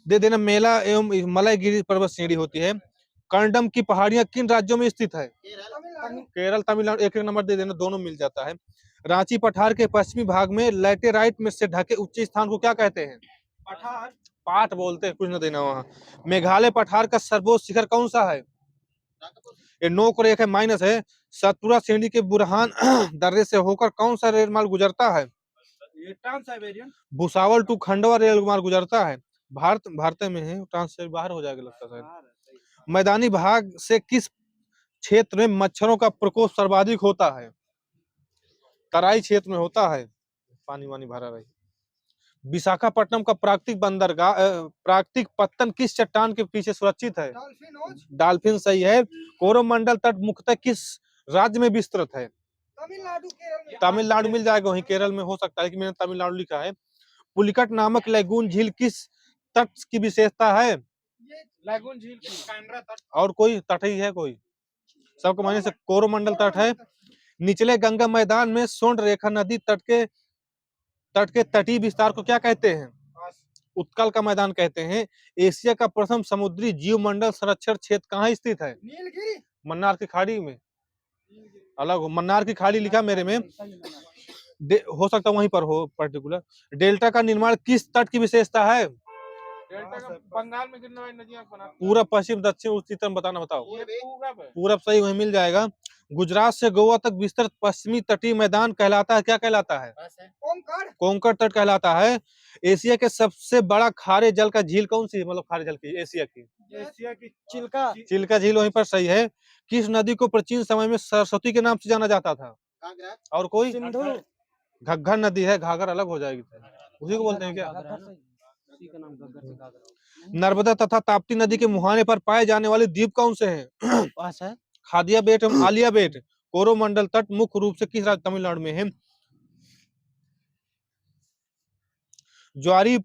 दे देना। मेला एवं मलयगिरी पर्वत श्रेणी होती है। कर्डम की पहाड़ियां किन राज्यों में स्थित है। केरल, तमिलनाडु। एक नंबर दे देना, दोनों मिल जाता है। रांची पठार के पश्चिमी भाग में लैटेराइट में से ढके उच्च स्थान को क्या कहते हैं। पठार। पाठ बोलते हैं, कुछ न देना वहां। मेघालय पठार का सर्वोच्च शिखर कौन सा है। ये नोक रेख है, माइनस है। सतपुड़ा श्रेणी के बुरहान दर्रे से होकर कौन सा रेल मार्ग गुजरता है। Trans Siberian. Bhusawal to Khandwa rail मार्ग गुजरता है। भारत में है। ट्रांस से बाहर हो जाएगा लगता है। मैदानी भाग से किस क्षेत्र में मच्छरों का प्रकोप सर्वाधिक होता है। तराई क्षेत्र में होता है। पानी वानी भरा रही। विशाखापट्टनम का प्राकृतिक बंदरगाह प्राकृतिक पत्तन किस चट्टान के पीछे सुरक्षित है? डॉल्फिन सही है। कोरोमंडल तट मुख्यतः किस राज्य में विस्तृत है? तमिलनाडु मिल जाएगा, वहीं केरल में हो सकता है कि मैंने तमिलनाडु लिखा है। पुलिकट नामक लैगून झील किस तट की विशेषता है? लैगून झील कांड्रा तट। और कोई तट ही है कोई? सबको मानने से कोरोमंडल तट है। निचले गंगा मैदान में स्वर्ण रेखा नदी तट के तटीय विस्तार को क्या कहते हैं? उत्कल का मैदान कहते हैं। एशिया का प्रथम समुद्री जीवमंडल संरक्षण क्षेत्र कहाँ स्थित है? नीलगिरी। मन्नार की खाड़ी में। अलग हो, मन्नार की खाड़ी लिखा मेरे में, हो सकता है वहीं पर हो पर्टिकुलर। डेल्टा का निर्माण किस तट की विशेषता है? डेल्टा का बंगाल में गिरने वाली नदियां बना। पूरब, पश्चिम, दक्षिण, उत्तर बताना, बताओ। पूरब है। पूरब सही, वहीं मिल जाएगा। गुजरात से गोवा तक विस्तृत पश्चिमी तटीय मैदान कहलाता है, क्या कहलाता है? कोंकण तट कहलाता है। एशिया के सबसे बड़ा खारे जल का झील कौन सी है? मतलब खारे जल की एशिया की चिल्का। चिल्का झील वहीं पर सही है। किस नदी को प्राचीन समय में सरस्वती के नाम से जाना जाता था? और कोई? सिंधु। घग्गर नदी है, घाघर अलग हो जाएगी, उसी को बोलते हैं क्या? उसी का नाम घग्गर से घाघरा हो। नर्मदा तथा ताप्ती नदी के मुहाने पर पाए जाने वाले द्वीप कौन से हैं? पास है। खादिया बेट एवं आलिया बेट। कोरोमंडल तट मुख्य रूप से किस राज्य तमिलनाडु में है? ज्वारी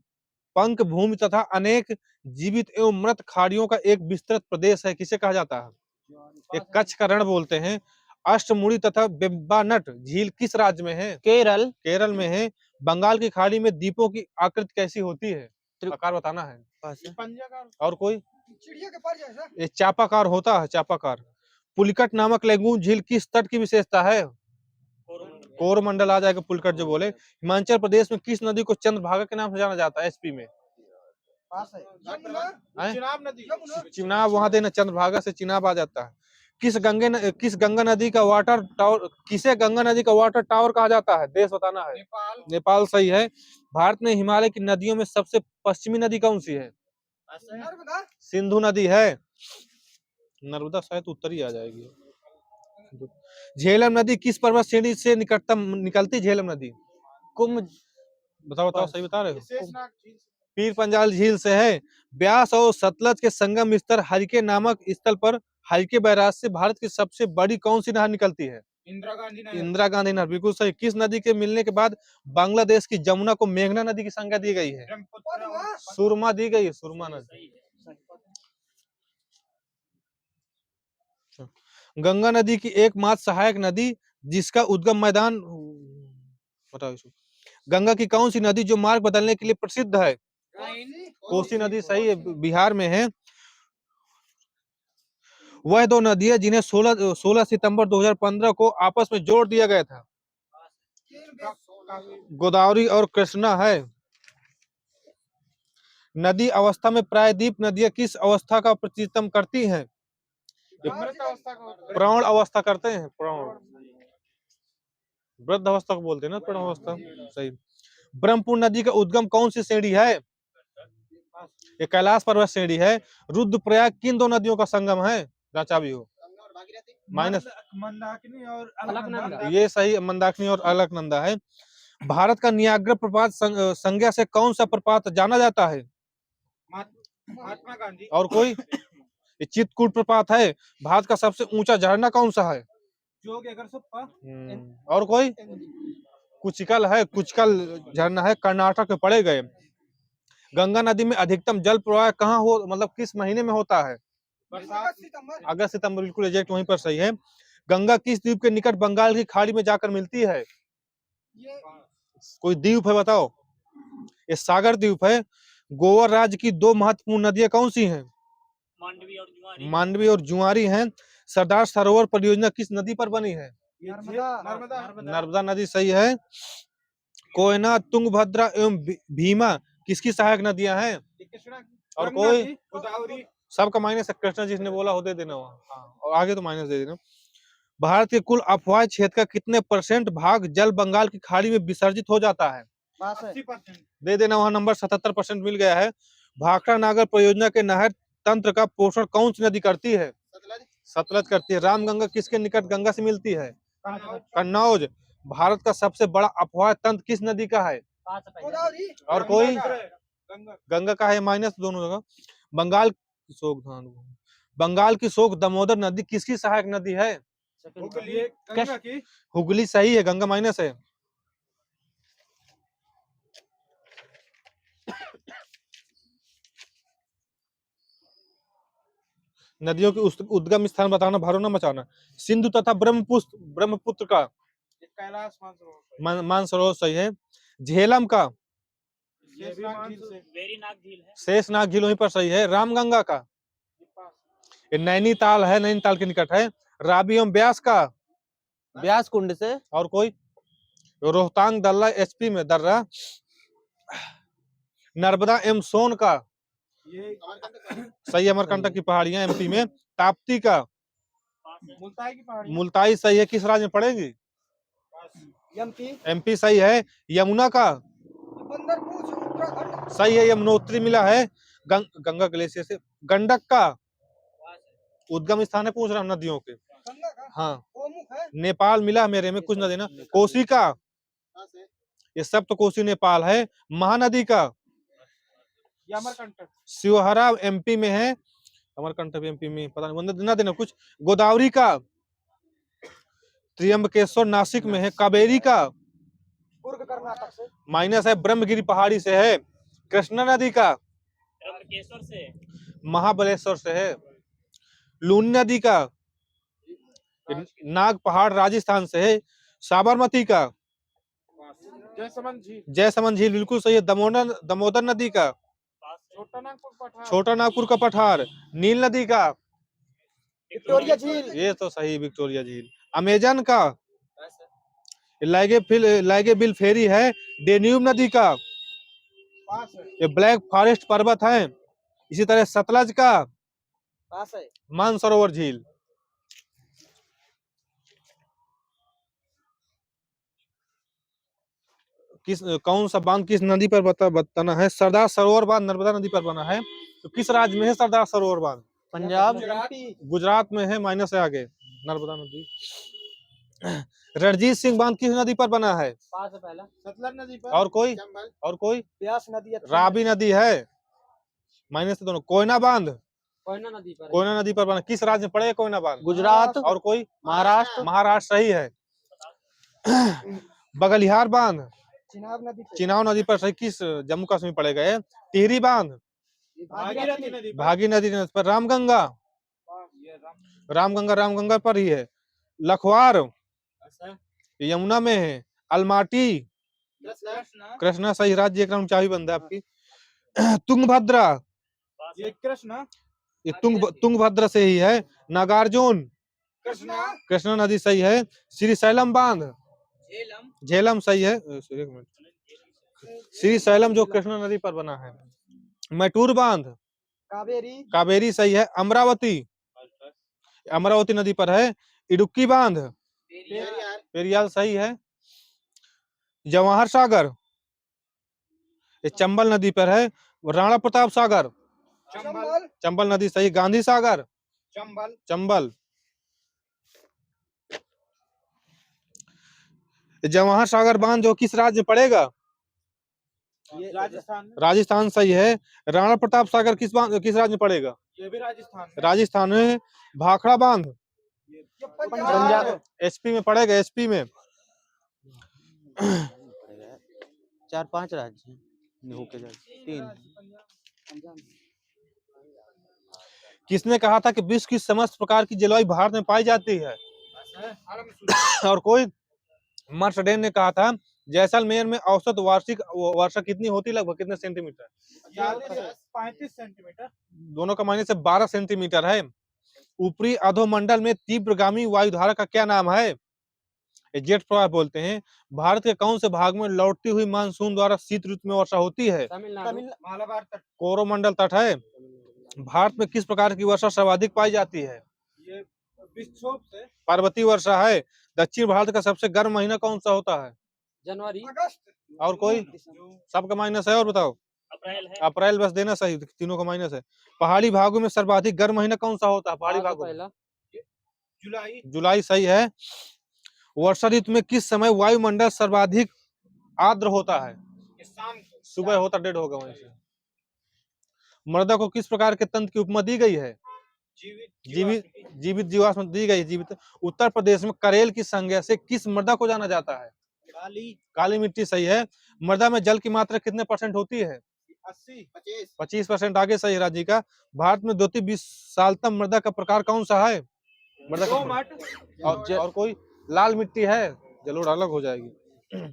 पंख भूमि तथा अनेक जीवित एवं मृत खाड़ियों का एक विस्तृत प्रदेश है, किसे कहा जाता है? एक कच्छ का रण बोलते हैं। अष्टमुड़ी तथा बेम्बानट झील किस राज्य में है? केरल। केरल में है। बंगाल की खाड़ी में द्वीपों की आकृति कैसी होती है? आकार बताना है। और कोई? चिड़िया के पर जैसा। ये चापाकार होता है, चापाकार। पुलिकट नामक लैगून झील किस तट की विशेषता है? कोरोमंडल आ जाएगा पुलिकट जो बोले। हिमाचल प्रदेश में किस नदी को चंद्रभागा के नाम से जाना जाता है? एसपी में चिनाब नदी। चिनाब, वहां देना चंद्रभागा से चिनाब आ जाता है। किस गंगा नदी का वाटर टावर, किसे गंगा नदी का वाटर टावर कहा जाता है? देश बताना है। नेपाल सही है। भारत में हिमालय की नदियों में सबसे पश्चिमी नदी कौन सी है? सिंधु नदी है। नर्मदा शायद उत्तरी आ जाएगी। झेलम नदी किस पर्वत श्रेणी से निकलती? झेलम नदी कुंभ। बताओ सही बता रहे हो? पीर पंजाल झील से है। ब्यास और सतलज के संगम स्थल हरिके नामक स्थल पर हरिके बैराज से भारत की सबसे बड़ी कौन सी नहर निकलती है? इंदिरा गांधी नहर, बिल्कुल सही। किस नदी के मिलने के बाद बांग्लादेश की जमुना को मेघना नदी की संज्ञा दी गई है? सुरमा दी गई है, सुरमा नदी। गंगा नदी की एकमात्र सहायक नदी जिसका उद्गम मैदान, बताओ इसको। गंगा की कौन सी नदी जो मार्ग बदलने के लिए प्रसिद्ध है? कोसी नदी सही है, बिहार में है। वह दो नदियां जिन्हें 16 सितंबर 2015 को आपस में जोड़ दिया गया था, गोदावरी और कृष्णा है। नदी अवस्था में प्रायद्वीप नदियां किस अवस्था का प्रतिनिधित्व करती हैं? प्रौढ़ अवस्था करते हैं, प्रौढ़। वृद्ध अवस्था को बोलते हैं ना प्रौढ़ अवस्था, सही। ब्रह्मपुत्र नदी का उद्गम कौन सी श्रेणी है? ये कैलाश पर्वत श्रेणी है। रुद्रप्रयाग किन दो नदियों का संगम है? जांचा भी हो। माइनस मंदाकिनी और अलकनंदा। ये सही, मंदाकिनी और अलकनंदा है। भारत का नियाग्रा प्रपात संज्ञा से कौन सा प्रपात जाना जाता है? महात्मा गांधी। और कोई? ये चित्रकूट प्रपात है। भारत का सबसे ऊंचा झरना कौन सा है? और कोई? कुचिकल है, कुचिकल झरना है, कर्नाटक में पड़े गए। गंगा नदी में अधिकतम जल प्रवाह कहाँ हो, मतलब किस महीने में होता है? अगस्त सितंबर, बिल्कुल एग्जैक्ट वहीं पर सही है। गंगा किस द्वीप के निकट बंगाल की खाड़ी में जाकर मिलती है? कोई द्वीप है बताओ? ये सागर द्वीप है। गोवा राज्य की दो महत्वपूर्ण नदियां कौन सी हैं? मांडवी और जुआरी हैं। सरदार सरोवर परियोजना किस नदी पर बनी है? नर्मदा नदी सही है। कोयना, तुंगभद्रा एवं भीमा किसकी सहायक नदियां हैं? और कोई? सबका माइनस कृष्णा जिसने बोला हो दे देना वहाँ, और आगे तो माइनस दे देना। भारत के कुल अफवाह क्षेत्र का कितने % भाग जल बंगाल की खाड़ी में विसर्जित हो जाता है? 80%। दे देना वहाँ, नंबर 77% मिल गया है। भाखड़ा नागर परियोजना के नहर तंत्र का पोषण कौन सी नदी करती है? सतलज करती है। रामगंगा किसके निकट गंगा से मिलती है? कन्नौज। भारत का सबसे बड़ा अफवाह तंत्र किस नदी का है? पास है पहले। गोदावरी और कोई गंगा गंगा का है माइनस दोनों जगह। बंगाल की शोक धान, बंगाल की शोक दामोदर नदी किसकी सहायक नदी है? हुगली गंगा की हुगली सही है, गंगा माइनस है। नदियों के उद्गम स्थान बताना, भरोना मचाना। सिंधु तथा ब्रह्मपुत्र का कैलाश मानसरोवर मानसरोवर सही है। झेलम का शेषनाग झील से वेरीनाग झील है। शेषनाग झील वहीं पर सही है। रामगंगा का ये नैनीताल है, नैनीताल के निकट है। रावी एवं ब्यास का ब्यास कुंड से। और कोई रोहतांग दर्रा एचपी में दर्रा। नर्मदा एवं सोन का ये सही, अमरकंटक की पहाड़ियां एमपी में। ताप्ती का पास है। मुल्ताई की पहाड़ी मुल्ताई सही है, किस राज्य में पड़ेगी? एमपी एमपी सही है। यमुना का बंदरपुर उत्तराखंड सही है, यमुनोत्री मिला है गंगा ग्लेशियर से। गंडक का उद्गम स्थान है, पूछ रहा हूँ नदियों के। गंगा का हाँ, गोमुख है नेपाल मिला मेरे में, कुछ न देना। कोसी का ये सब तो कोसी नेपाल है। महानदी का ये अमरकंटक शिवहरा एमपी में है, अमरकंटक एमपी में, पता नहीं न देना कुछ। गोदावरी का त्र्यंबकेश्वर नासिक में है। कावेरी का कुर्ग कर्नाटक से माइनस है, ब्रह्मगिरी पहाड़ी से है। कृष्णा नदी का त्र्यंबकेश्वर से। महाबलेश्वर से है। लूनी नदी का नाग पहाड़ राजस्थान से है। साबरमती का जयसमंद झील बिल्कुल सही है। दमोदर नदी का पास है। छोटा नागपुर पठार छोटा नागपुर का पठार। नील नदी का विक्टोरिया झील ये तो सही, विक्टोरिया झील। अमेजन का लाइगेबिल फेरी है। डेन्यूब नदी का पास है ये ब्लैक फॉरेस्ट पर्वत है। इसी तरह सतलज का पास है मानसरोवर झील। कौन सा बांध किस नदी पर बताना है? सरदार सरोवर बांध नर्मदा नदी पर बना है। तो किस राज्य में है सरदार सरोवर बांध? पंजाब। गुजरात में है, माइनस है आगे। नर्मदा नदी। रणजीत सिंह बांध किस नदी पर बना है? पास है पहला। सतलज नदी पर और कोई चंबल और कोई ब्यास नदी रावी नदी है, माइनस से दोनों। कोयना बांध कोयना नदी पर है। कोयना नदी पर बना, किस राज्य में पड़ेगा कोयना बांध? गुजरात। और कोई महाराष्ट्र। महाराष्ट्र सही है। बगलिहार बांध चिनाब नदी पे चिनाव नदी पर सही, किस जम्मू कश्मीर पड़ेगा? है टिहरी बांध भागीरथी नदी पर भागी नदी पर। रामगंगा रामगंगा पर ही है। लखवार यमुना में है। अलमाटी कृष्णा सही, राज्य एक राउंड चाबी बंद है आपकी। तुंगभद्रा ये कृष्णा ये तुंगभद्रा से ही है। नागार्जुन कृष्णा कृष्णा नदी सही है। श्रीशैलम बांध झेलम सही है। एक मिनट, श्रीशैलम जो कृष्णा नदी पर बना है। मैटूर बांध कावेरी सही है। अमरावती नदी पर है। इडुक्की बांध पेरियार सही है। जवाहर सागर ये चंबल नदी पर है। राणा प्रताप सागर चंबल नदी सही। गांधी सागर चंबल। जवाहर सागर बांध जो किस राज्य में पड़ेगा? राजस्थान सही है। राणा प्रताप सागर किस राज्य में पड़ेगा? ये भी राजस्थान में। भाखड़ा बांध पंजाब एचपी में पड़ेगा, एचपी में। 4-5 राज्य हैं। होके जाए 3। किसने कहा था कि विश्व की समस्त प्रकार की जलवायु भारत में पाई जाती है? और कोई मर्सडेन ने कहा था जैसलमेर में औसत वार्षिक वर्षा कितनी होती, लगभग कितने सेंटीमीटर? 35 सेंटीमीटर दोनों का माइनस से 12 सेंटीमीटर है। ऊपरी अधोमंडल में तीव्रगामी वायुधारा का क्या नाम है? जेट प्रवाह बोलते हैं। भारत के कौन से भाग में लौटती हुई मानसून द्वारा शीत ऋतु में वर्षा होती है? मालाबार तट कोरोमंडल तट है। भारत में किस प्रकार की वर्षा सर्वाधिक पाई जाती है? ये विक्षोभ से पर्वतीय वर्षा है। दक्षिण भारत का सबसे गर्म महीना कौन सा होता है? जनवरी। अगस्त और कोई? सबका माइनस है, और बताओ। अप्रैल है। अप्रैल बस देना सही, तीनों का माइनस है। पहाड़ी भागों में सर्वाधिक गर्म महीना कौन सा होता है? पहाड़ी भागों में जुलाई सही है। वर्षा ऋतु में किस समय वायुमंडल सर्वाधिक आर्द्र होता है? शाम को सुबह होता डेड होगा वहीं से। मृदा को किस प्रकार के तंत्र की उपमा दी गई है? जीवित जीवाश्म दी गई। जीवित। उत्तर प्रदेश में करेल की संज्ञा से किस मृदा को जाना जाता है? काली मिट्टी सही है। मृदा में जल की मात्रा कितने % होती है? 80 25%। आगे सही है राज्य का। भारत में द्वितीय विशालतम मृदा का प्रकार कौन सा है? मृदा का और कोई? लाल मिट्टी है, जलोढ़ अलग हो जाएगी।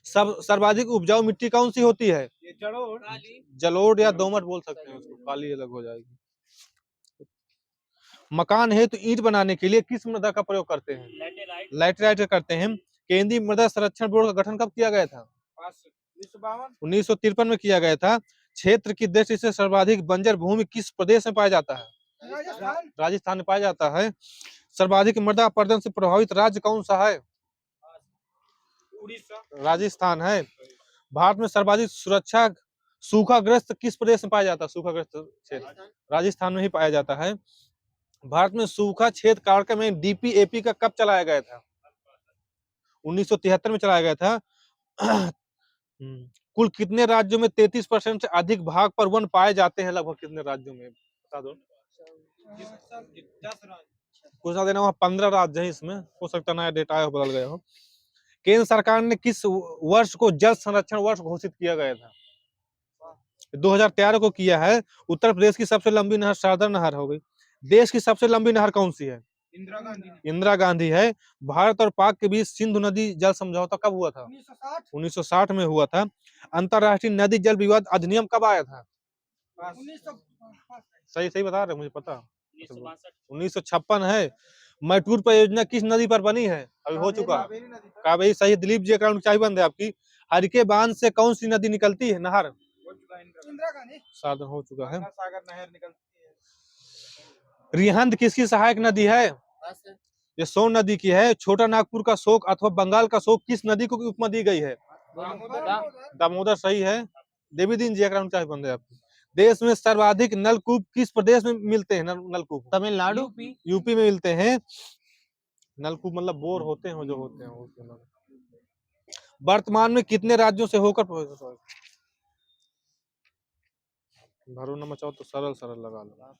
सब सर्वाधिक उपजाऊ मिट्टी कौन सी होती है? जलोढ़ या दोमट बोल सकते हैं उसको, काली अलग हो जाएगी। मकान हेतु ईंट बनाने के लिए किस मृदा का प्रयोग करते हैं? लैटेराइट करते हैं। केंद्रीय मृदा संरक्षण बोर्ड का गठन कब किया गया था? 1953 में किया गया था। क्षेत्र की दृष्टि से सर्वाधिक बंजर भूमि किस प्रदेश में पाया जाता है? राजस्थान में पाया जाता है। सर्वाधिक मृदा अपरदन से प्रभावित राज्य कौन सा है? राजस्थान है। भारत में सर्वाधिक सुरक्षा सूखाग्रस्त किस प्रदेश में पाया जाता है? सूखाग्रस्त क्षेत्र राजस्थान में ही पाया जाता है। भारत में सूखा क्षेत्र कार्यक्रम में डीपीएपी का कब चलाया गया था? 1973 में चलाया गया था। कुल कितने राज्यों में 33% से अधिक भाग पर वन पाए जाते हैं? लगभग कितने राज्यों में बता दो? 10 कुछ ना देना, वहाँ 15 राज्य है। इसमें हो सकता नया डेटा है, बदल गया हो। केंद्र सरकार ने किस वर्ष को जल संरक्षण वर्ष घोषित किया गया था? 2013 को किया है। उत्तर प्रदेश की सबसे लंबी नहर शारदा नहर हो गई। देश की सबसे लंबी नहर कौन सी है? इंदिरा गांधी है। भारत और पाक के बीच सिंधु नदी जल समझौता कब हुआ था? 1960 में हुआ था। अंतरराष्ट्रीय नदी जल विवाद अधिनियम कब आया था? सही बता रहे, मुझे पता। 1956 है। मैटूर परियोजना किस नदी पर बनी है? अभी हो चुका कावेरी सही। दिलीप जी अकाउंट चाय बंद है आपकी। हरिके बांध से कौन सी नदी निकलती है? नहर साधन हो चुका है। सागर नहर निकलती है। रिहंद किसकी सहायक नदी है? ये सोन नदी की है। छोटा नागपुर का शोक अथवा बंगाल का शोक किस नदी को उपमा दी गई है? दामोदर सही है। देवी दीन जी अकाउंट चाय बंद है आपकी। देश में सर्वाधिक नलकूप किस प्रदेश में मिलते हैं? नलकूप तमिलनाडु। यूपी में मिलते हैं। नलकूप मतलब बोर होते हैं जो होते हैं। वर्तमान में कितने राज्यों से होकर भरो न मचाओ तो सरल लगा लो।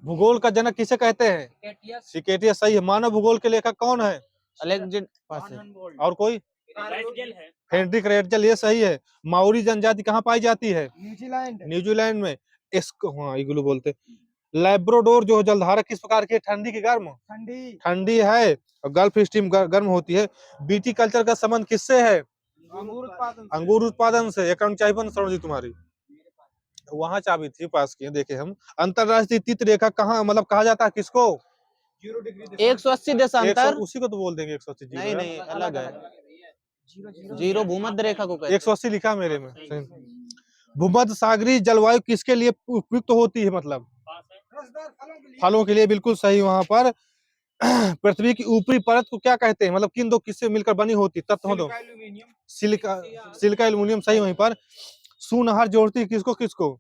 भूगोल का जनक किसे कहते हैं? सिकेटियस सही है। मानव भूगोल के लेखक कौन है? अलेक्जेंडर। और कोई? है। फ्रेडरिक रेटजल, ये सही है। माओरी जनजाति कहाँ पाई जाती है? न्यूजीलैंड में। इसको हाँ इग्लू बोलते। लैब्राडोर जो जलधारा किस प्रकार की? ठंडी की गर्म? ठंडी है। और गल्फ स्ट्रीम गर्म होती है। बीटी कल्चर का संबंध किससे है? अंगूर उत्पादन से। अकाउंट चाहिए बंद सरोज जी तुम्हारी। वहां चाबी थी पास की, देखे हम। अंतरराष्ट्रीय तीत रेखा कहाँ मतलब कहा जाता है किसको? 180 देशांतर। उसी को तो बोल देंगे 180। नहीं अलग है। जीरो भूमध्य रेखा को कहते हैं। 180 लिखा मेरे में। भूमध्य सागरीय जलवायु किसके लिए उपयुक्त होती है? मतलब फलों के लिए। बिल्कुल सही। वहां पर पृथ्वी की ऊपरी परत को क्या कहते हैं? मतलब किन दो किससे मिलकर बनी होती? तत्व दो। सिलिका एल्यूमिनियम सही। वहीं पर सुनहर जोड़ती है किसको किसको?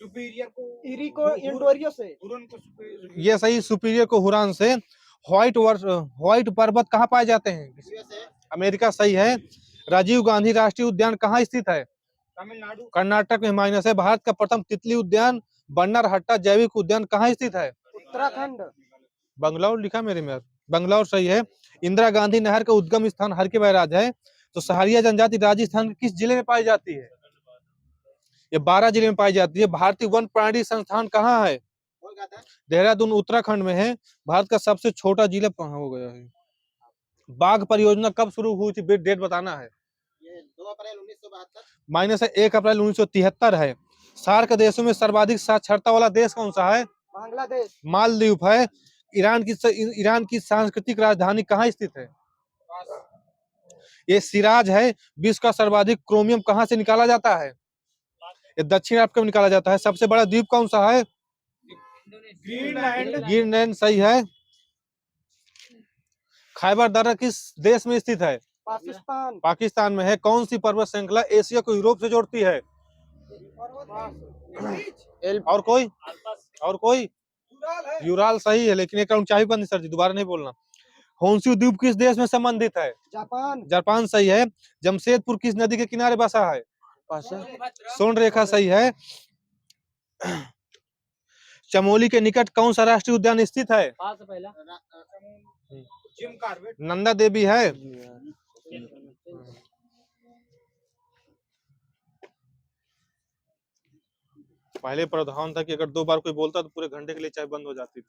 सुपीरियर को इरी को इंडोरियो से, हुरन को सुपीरियर। ये सही। सुपीरियर को हुरान से। व्हाइट पर्वत कहाँ पाए जाते हैं? अमेरिका सही है। राजीव गांधी राष्ट्रीय उद्यान कहाँ स्थित है? तमिलनाडु। कर्नाटक में हिमालय से। भारत का प्रथम तितली उद्यान बन्नरहट्टा जैविक उद्यान कहाँ स्थित है? उत्तराखंड। बंगलौर लिखा मेरे में। बंगलौर सही है। इंदिरा गांधी नहर का उद्गम स्थान हर के बैराज है। तो सहारिया जनजाति राजस्थान के किस जिले में पाई जाती है? ये 12 जिले में पाई जाती है। भारतीय वन प्राणी संस्थान कहाँ है? देहरादून उत्तराखंड में है। भारत का सबसे छोटा जिला हो गया है। बाघ परियोजना कब शुरू हुई थी? डेट बताना है। 2 अप्रैल 1972 माइनस 1 अप्रैल 1973 है। सार्क देशों में सर्वाधिक साक्षरता वाला देश कौन सा है? बांग्लादेश। मालदीव है। ईरान की सांस्कृतिक राजधानी कहाँ स्थित है? ये सिराज है। विश्व का सर्वाधिक क्रोमियम कहाँ से निकाला जाता है? ये दक्षिण अफ्रीका में निकाला जाता है। सबसे बड़ा द्वीप कौन सा है? ग्रीनलैंड सही है। खैबर दर्रा किस देश में स्थित है? पाकिस्तान में है। कौन सी पर्वत श्रृंखला एशिया को यूरोप से जोड़ती है? और कोई? यूराल सही है। लेकिन एक चाहिए बंद सर जी, दोबारा नहीं बोलना। होन्शु द्वीप किस देश में संबंधित है? जापान। जापान सही है। जमशेदपुर किस नदी के किनारे बसा है? स्वर्ण रेखा सही है। चमोली के निकट कौन सा राष्ट्रीय उद्यान स्थित है? पहला जिम कार्बेट। नंदा देवी है। पहले प्रावधान था कि अगर 2 बार कोई बोलता तो पूरे घंटे के लिए चाय बंद हो जाती थी।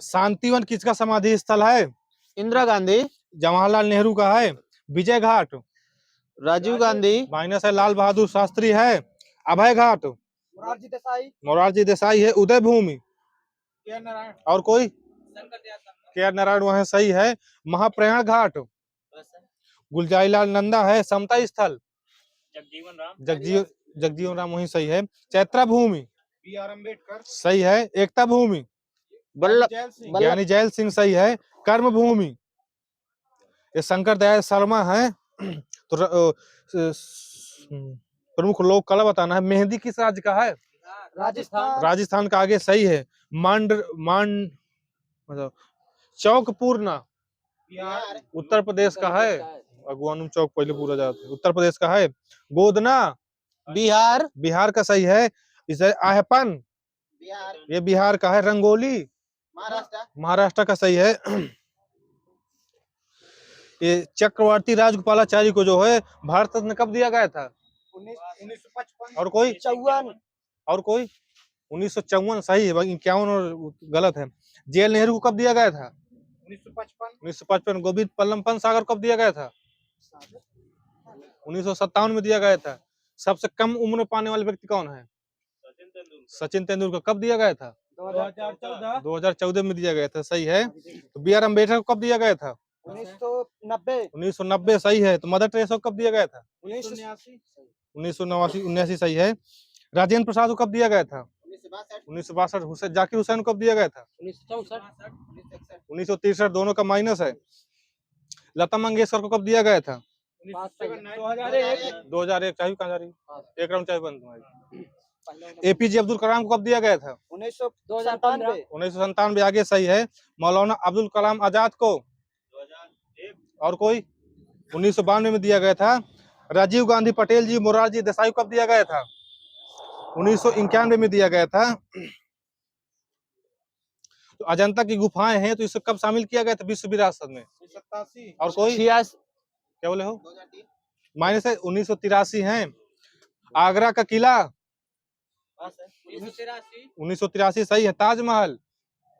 शांतिवन किसका समाधि स्थल है? इंदिरा गांधी। जवाहरलाल नेहरू का है। विजय घाट राजीव गांधी। माइनस है। लाल बहादुर शास्त्री है। अभय घाट मोरारजी देसाई। मोरारजी देसाई है। उदय भूमि के नारायण। और कोई? के नारायण वह सही है। महाप्रयाण घाट गुलजारीलाल नंदा है। समता स्थल जगजीवन राम वही सही है। चैत्रा भूमि B.R. अम्बेडकर सही है। एकता भूमि ज्ञानी जैल सिंह सही है। कर्म भूमि ये शंकर दयाल शर्मा है। तो प्रमुख लोक कला बताना है। मेहंदी किस राज्य का है? राजस्थान। राजस्थान का आगे सही है। मतलब चौकपूर्णा बिहार। उत्तर प्रदेश का है। अगवानुम चौक पहले पूरा जाता है। उत्तर प्रदेश का है। गोदना बिहार। बिहार का सही है। इसे आहपन बिहार। ये बिहार का है। रंगोली महाराष्ट्र। महाराष्ट्र का सही है। ये चक्रवर्ती राजगोपालाचारी को जो है भारत रत्न कब दिया गया था? 1955। और कोई? 54। और कोई? 1954 सही है। 51 और गलत है। जेएल नेहरू को कब दिया गया था? 1955। 1955। गोविंद बल्लभ पंत सागर कब दिया गया था? 1957 में दिया गया था। सबसे कम उम्र पाने वाले व्यक्ति कौन है? सचिन तेंदुलकर। कब दिया गया था? 2014 में दिया गया था। सही है। तो बी आर अम्बेडकर को कब दिया गया था? 1990। 1990 सही है। तो मदर टेरेसा को कब दिया गया था? 1989 सही है। राजेंद्र प्रसाद को कब दिया गया था? 1962। जाकिर हुसैन को कब दिया गया था? 1963। दोनों का माइनस है। लता मंगेशकर को कब दिया गया था? 2001। चाहे कहाँ जा रही? एक राउंड चाहे बंद तुम्हारी। एपीजे अब्दुल कलाम को कब दिया गया था? 1997। 1997 आगे सही है। मौलाना अब्दुल कलाम आजाद को? और कोई? 1992 में दिया गया था। राजीव गांधी पटेल जी मोरारजी देसाई को कब दिया गया था? 1991 में दिया गया था। तो अजंता की गुफाएं हैं तो इसे कब शामिल किया गया था विश्व विरासत में? 87। और कोई? 86। क्या बोले हो? माइनस है। 1983 है। आगरा का किला 1983 सही है। ताजमहल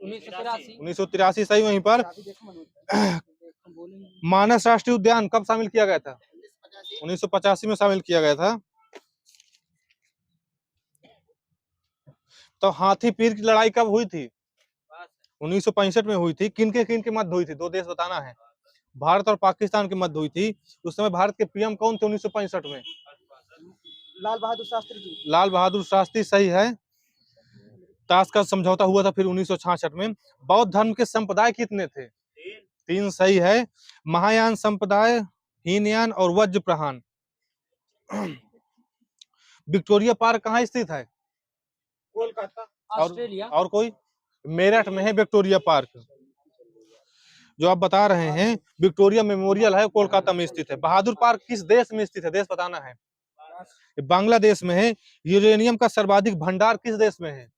1983 सही। वहीं पर मानस राष्ट्रीय उद्यान कब शामिल किया गया था? 1985 में शामिल किया गया था। तो हाथी पीर की लड़ाई कब हुई थी? 1965 में हुई थी। किन के मध्य हुई थी? 2 देश बताना है। भारत और पाकिस्तान के मध्य हुई थी। उस समय भारत के पीएम कौन थे 1965 में? लाल बहादुर शास्त्री जी। लाल बहादुर शास्त्री सही है। ताश का समझौता हुआ था फिर 1966 में। बौद्ध धर्म के संप्रदाय कितने थे? 3 सही है। महायान संप्रदाय, हीनयान और वज्र प्रहान। विक्टोरिया पार्क कहाँ स्थित है? कोलकाता। ऑस्ट्रेलिया। और कोई? मेरठ में है विक्टोरिया पार्क। जो आप बता रहे हैं विक्टोरिया मेमोरियल है कोलकाता में स्थित है। बहादुर पार्क किस देश में स्थित है? देश बताना है। बांग्लादेश में है। यूरेनियम का सर्वाधिक भंडार किस देश में है?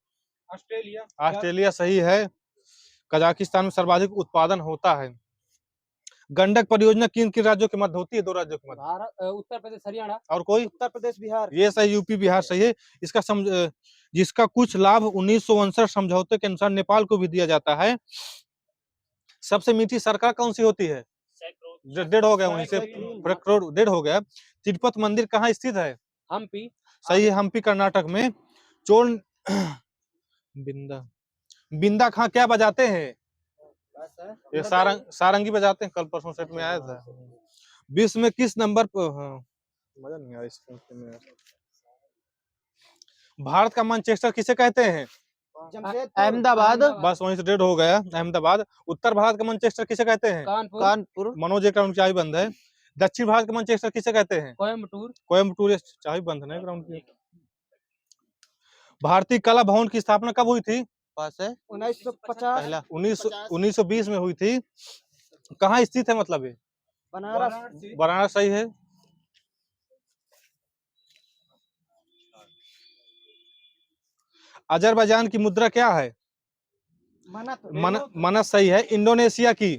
ऑस्ट्रेलिया। ऑस्ट्रेलिया सही है। कजाकिस्तान में सर्वाधिक उत्पादन होता है। गंडक परियोजना किन किन राज्यों के मध्य होती है? 2 राज्यों के मध्य। उत्तर प्रदेश हरियाणा। और कोई? उत्तर प्रदेश बिहार। ये सही। यूपी बिहार सही है। जिसका कुछ लाभ 1959 समझौते के अनुसार नेपाल को भी दिया जाता है। सबसे मीठी सरकार कौन सी होती है? डेढ़ हो गया वहीं से। डेढ़ हो गया। तिरुपति मंदिर कहाँ स्थित है? हम्पी। सही है। हम्पी कर्नाटक में। चोल बिंदा बिंदा खां क्या बजाते हैं? ये सारंगी बजाते हैं, कल परसों सेट में आया था। विश्व में किस नंबर पर, हाँ मजा नहीं आया इस में यार। भारत का मैनचेस्टर किसे कहते हैं? अहमदाबाद। बस वहीं से डेढ़ हो गया, अहमदाबाद। उत्तर भारत का मैनचेस्टर किसे कहते हैं? कानपुर। मनोज एक राउंड चाय बंद है। दक्षिण भारत का मैनचेस्टर किसे कहते हैं? कोयम्बटूर चाय बंद है ग्राउंड की। भारतीय कला भवन की स्थापना कब हुई थी? पास है 1950 पहला 1920 में हुई थी। कहाँ स्थित है मतलब ये? बनारस। बनारस सही है। अजरबैजान की मुद्रा क्या है? मनत सही है। इंडोनेशिया की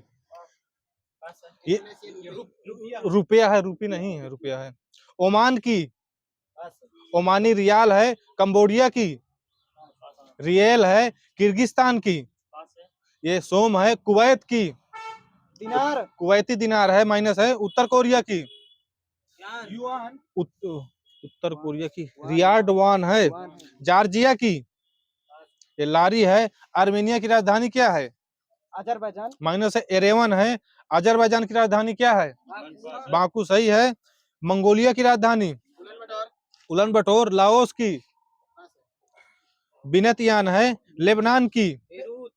ये रुपया है, रूपी नहीं है, रुपया है। ओमान की ओमानी रियाल है। कंबोडिया की रियल है। किर्गिस्तान की ये सोम है। कुवैत की दिनार। कुवैती दिनार है, माइनस है। उत्तर कोरिया की युआन। उत्तर कोरिया की रियाड वान है। जॉर्जिया की ये लारी है। आर्मेनिया की राजधानी क्या है? अजरबैजान। माइनस है। एरेवन है। अजरबैजान की राजधानी क्या है? बाकू सही है। मंगोलिया की राजधानी उलन बटोर। लाओस की बिनतियान है। लेबनान की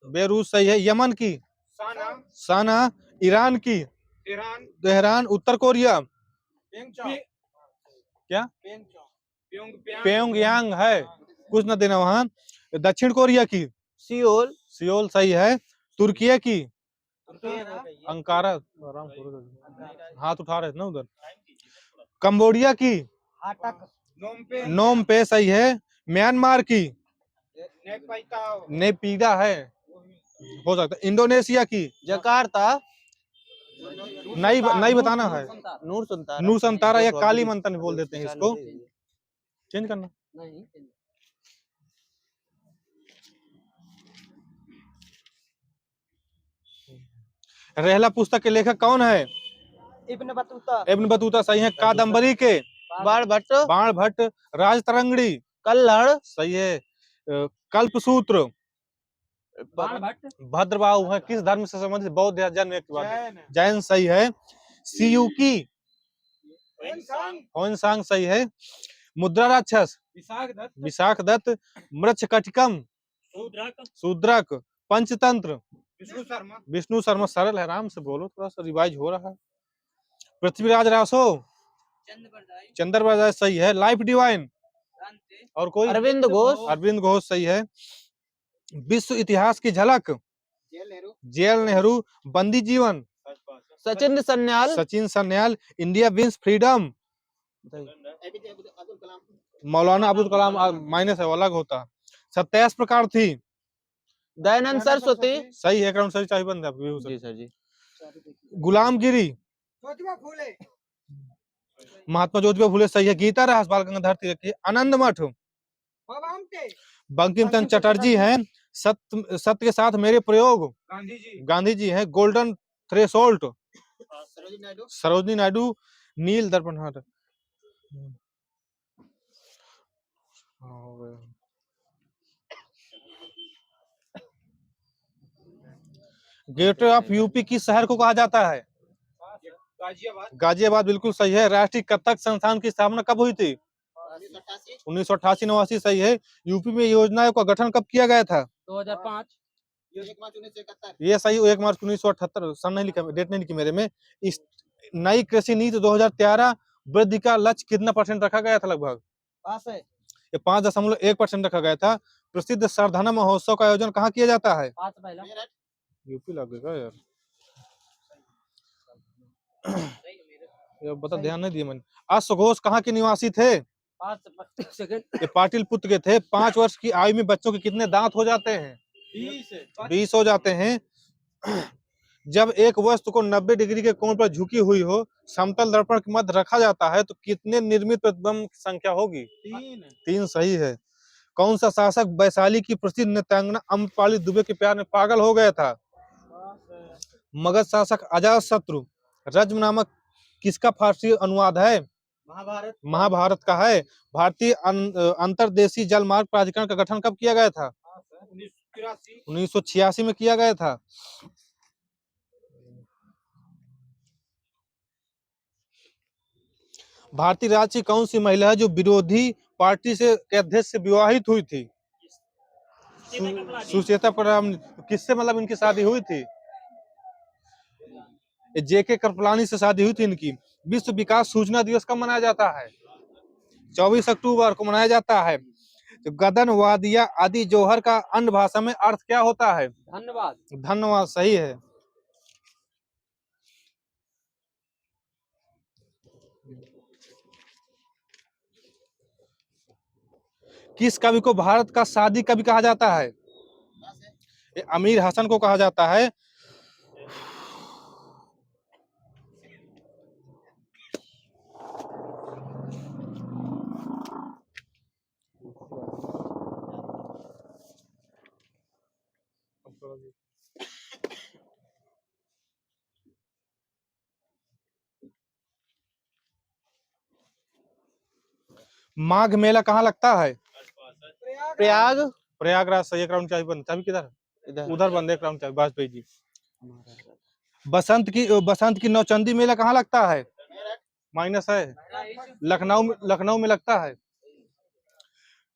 बेरूत सही है। यमन की साना। ईरान की तेहरान। उत्तर कोरिया क्या? प्योंगयांग है, कुछ न देना वहां। दक्षिण कोरिया की सियोल। सियोल सही है। तुर्की की अंकारा। हाथ उठा रहे थे ना उधर। कंबोडिया की नोम पे सही है। म्यांमार की नेपीदा है, हो सकता है। इंडोनेशिया की जकार्ता। नहीं बताना है। नूर संतारा या काली मंतन बोल देते हैं इसको। चेंज करना। रहला पुस्तक के लेखक कौन है? Ibn Battuta. इब्न बतूता सही है। कादम्बरी के बाण भट्ट। राजतरंगिणी कल्हड़ सही है। कल्पसूत्र भद्रबाहु है। किस धर्म से संबंधित? बौद्ध या जैन? जैन सही है। सियुकी होनसांग सही है। मुद्रा राक्षस विशाख दत्त। मृच्छकटिकम शूद्रक। पंचतंत्र विष्णु शर्मा। सरल है, आराम से बोलो, थोड़ा सा रिवाइज हो रहा है। पृथ्वीराज रासो चंद्र बरदाई सही है। लाइफ डिवाइन और कोई? अरविंद घोष सही है। विश्व इतिहास की झलक JL Nehru. Bandi Jeevan Sachin Sanyal. India wins freedom Maulana Abul कलाम। माइनस है, अलग होता। 27 प्रकार थी। दयानंद सरस्वती सही है। ग्राउंड सही चाहिए बंद है आपको। जी सर जी। गुलामगिरी महात्मा ज्योतिबा फुले सही है। गीता रहस बाल गंगाधर तिलक की। आनंद मठ बंकिम चंद्र चटर्जी हैं। सत्य के साथ मेरे प्रयोग गांधी जी हैं। Golden threshold Sarojini Naidu. Nil Darpan gateway of UP किस शहर को कहा जाता है? गाजियाबाद बिल्कुल सही है। राष्ट्रीय कथक संस्थान की स्थापना कब हुई थी? 1988-89 सही है। यूपी में योजनाओं का गठन कब किया गया था? 2005। ये सही। 1 मार्च 1978 सन नहीं लिखा, डेट नहीं लिखी मेरे में। इस नई कृषि नीति 2013 वृद्धि का लक्ष्य कितना % रखा गया था? लगभग 5.1% रखा गया था। प्रसिद्ध सरधना महोत्सव का आयोजन कहाँ किया जाता है? यूपी लगेगा यार, बता, ध्यान नहीं दिए मैंने। अश्वघोष कहाँ के निवासी थे? ये पाटिल पुत्र के थे। 5 वर्ष की आयु में बच्चों के कितने दांत हो जाते हैं? 20 हो जाते हैं। जब एक वस्तु को 90 डिग्री के कोण पर झुकी हुई हो, समतल दर्पण के मध्य रखा जाता है, तो कितने निर्मित प्रतिबिंब की संख्या होगी? 3 सही है। कौन सा शासक वैशाली की प्रसिद्ध नृत्यांगना अम्रपाली दुबे के प्यार में पागल हो गया था? मगध शासक अजातशत्रु। रज्म नामक किसका फारसी अनुवाद है? महाभारत का है। भारतीय अंतर्देशीय जल मार्ग प्राधिकरण का गठन कब किया गया था? 1986 में किया गया था। भारतीय राज्य की कौन सी महिला है जो विरोधी पार्टी से के अध्यक्ष से विवाहित हुई थी? सुचेता कृपलानी। सुचेता प्रणाम। किससे मतलब इनकी शादी हुई थी? जेके कृपलानी से शादी हुई थी इनकी। विश्व विकास सूचना दिवस कब मनाया जाता है? 24 अक्टूबर को मनाया जाता है। तो गदन वादिया आदि जौहर का अन्य भाषा में अर्थ क्या होता है? धन्यवाद। धन्यवाद सही है। किस कवि को भारत का शादी कवि कहा जाता है? ये अमीर हसन को कहा जाता है। माघ मेला कहाँ लगता है? प्रयाग। प्रयागराज सही। एक राउंड चाबी बंद। चाबी किधर? इधर। उधर बंद। एक राउंड चाबी वाजपेयी जी। बसंत की नौचंदी मेला कहाँ लगता है? माइनस है। लखनऊ में लगता है,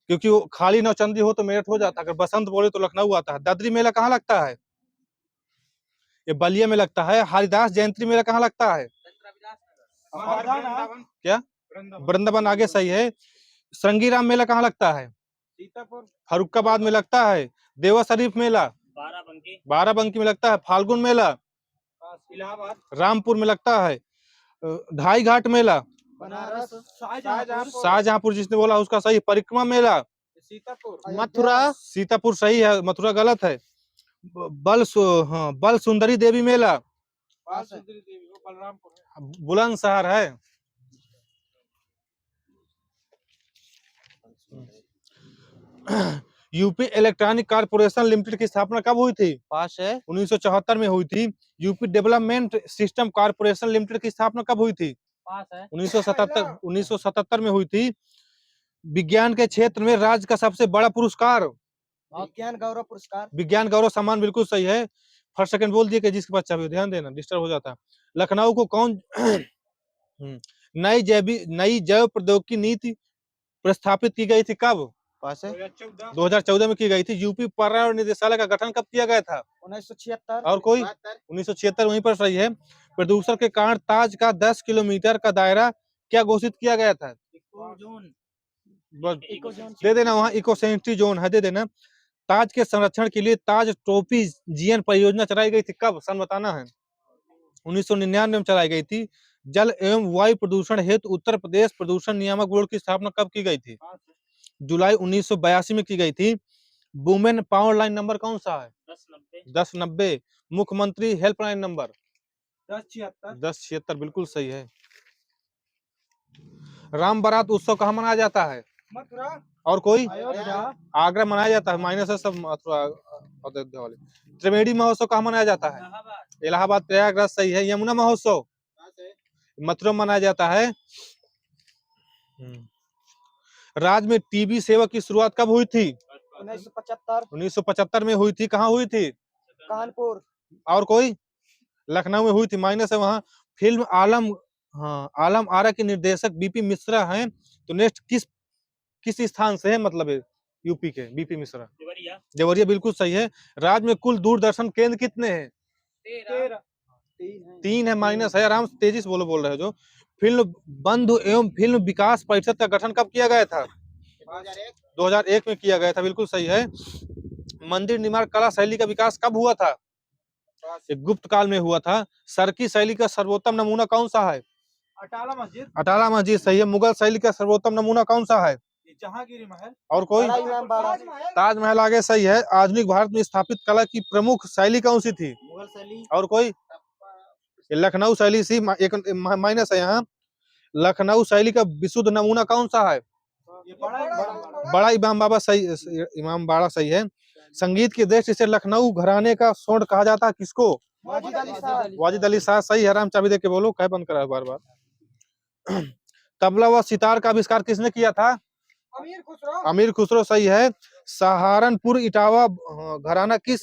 क्योंकि वो खाली नौचंदी हो तो मेरठ हो जाता है, अगर बसंत बोले तो लखनऊ आता है। ददरी मेला कहाँ लगता है? ये बलिया में लगता है। हरिदास जयंती मेला कहाँ लगता है? क्या? वृंदावन आगे सही है। श्रृंगीराम मेला कहाँ लगता है? सीतापुर। फरुखाबाद में लगता है। देवा शरीफ मेला बाराबंकी में लगता है। फाल्गुन मेला इलाहाबाद। रामपुर में लगता है। ढाई घाट मेला बनारस। शाहजहांपुर जिसने बोला उसका सही। परिक्रमा मेला सीतापुर। मथुरा। सीतापुर सही है, मथुरा गलत है। बल सुंदरी देवी मेला बलरामपुर। बुलंदशहर है। यूपी इलेक्ट्रॉनिक कारपोरेशन लिमिटेड की स्थापना कब हुई थी? पास है। 1974 में हुई थी। UP development system corporation limited की स्थापना कब हुई थी? पास है। 1977 में हुई थी। विज्ञान के क्षेत्र में राज्य का सबसे बड़ा पुरस्कार? विज्ञान गौरव पुरस्कार। विज्ञान गौरव सम्मान बिल्कुल सही है। फर्स्ट सेकंड बोल दिए कि जिसके पास चाबी, ध्यान देना डिस्टर्ब हो जाता है। लखनऊ को कौन नई जैव प्रौद्योगिकी नीति प्रस्थापित की गई थी कब? पास है। 2014 में की गई थी। यूपी पर्यावरण निदेशालय का गठन कब किया गया था? 1976। और कोई? 1976 वहीं पर सही है। प्रदूषण के कारण ताज का 10 किलोमीटर का दायरा क्या घोषित किया गया था? दे देना, वहाँ इको सेंसिटिव जोन है, दे देना। ताज के संरक्षण के लिए ताज ट्रॉफी जीएन परियोजना चलाई गई थी कब? सन बताना है। 1999 में चलाई गई थी। जल एवं वायु प्रदूषण हेतु उत्तर प्रदेश प्रदूषण नियामक बोर्ड की स्थापना कब की गई थी? जुलाई 1982 में की गई थी। वुमेन पावर लाइन नंबर कौन सा है? 1090। मुख्यमंत्री हेल्पलाइन नंबर 1076 बिल्कुल सही है। राम बारात उत्सव कहाँ मनाया जाता है? मथुरा। और कोई? अयोध्या। आगरा मनाया जाता है, माइनस है सब। मथुरा अयोध्या वाले। त्रिवेणी महोत्सव कहाँ मनाया जाता है? इलाहाबाद प्रयागराज सही है। यमुना महोत्सव मथुरा मनाया जाता है। राज्य में टीबी सेवा की शुरुआत कब हुई थी? 1975 में हुई थी। कहाँ हुई थी? कानपुर। और कोई? लखनऊ में हुई थी, माइनस है वहाँ। फिल्म आलम आरा के निर्देशक बीपी मिश्रा हैं, तो नेक्स्ट किस स्थान से है, मतलब यूपी के बीपी मिश्रा? देवरिया बिल्कुल सही है। राज्य में कुल दूरदर्शन केंद्र कितने हैं? 3 है, माइनस है। आराम से तेजी से बोल रहे हो जो। फिल्म बंधु एवं फिल्म विकास परिषद का गठन कब किया गया था? 2001 में किया गया था, बिल्कुल सही है। मंदिर निर्माण कला शैली का विकास कब हुआ था? गुप्त काल में हुआ था। सरकी शैली का सर्वोत्तम नमूना कौन सा है? अटाला मस्जिद सही है। मुगल शैली का सर्वोत्तम नमूना कौन सा है? जहांगीर महल। और कोई? ताजमहल आगे सही है। आधुनिक भारत में स्थापित कला की प्रमुख शैली कौन सी थी? मुगल शैली। और कोई? लखनऊ शैली सी। एक माइनस है यहाँ। लखनऊ शैली का विशुद्ध नमूना कौन सा है? बड़ा इमाम बाड़ा सही है। संगीत की दृष्टि से लखनऊ घराने का स्वर्ण कहा जाता है किसको? वाजिद अली शाह सही है। राम चाबी दे के बोलो, कह बंद करा बार बार। तबला व सितार का आविष्कार किसने किया था? अमीर खुसरो सही है। सहारनपुर इटावा घराना किस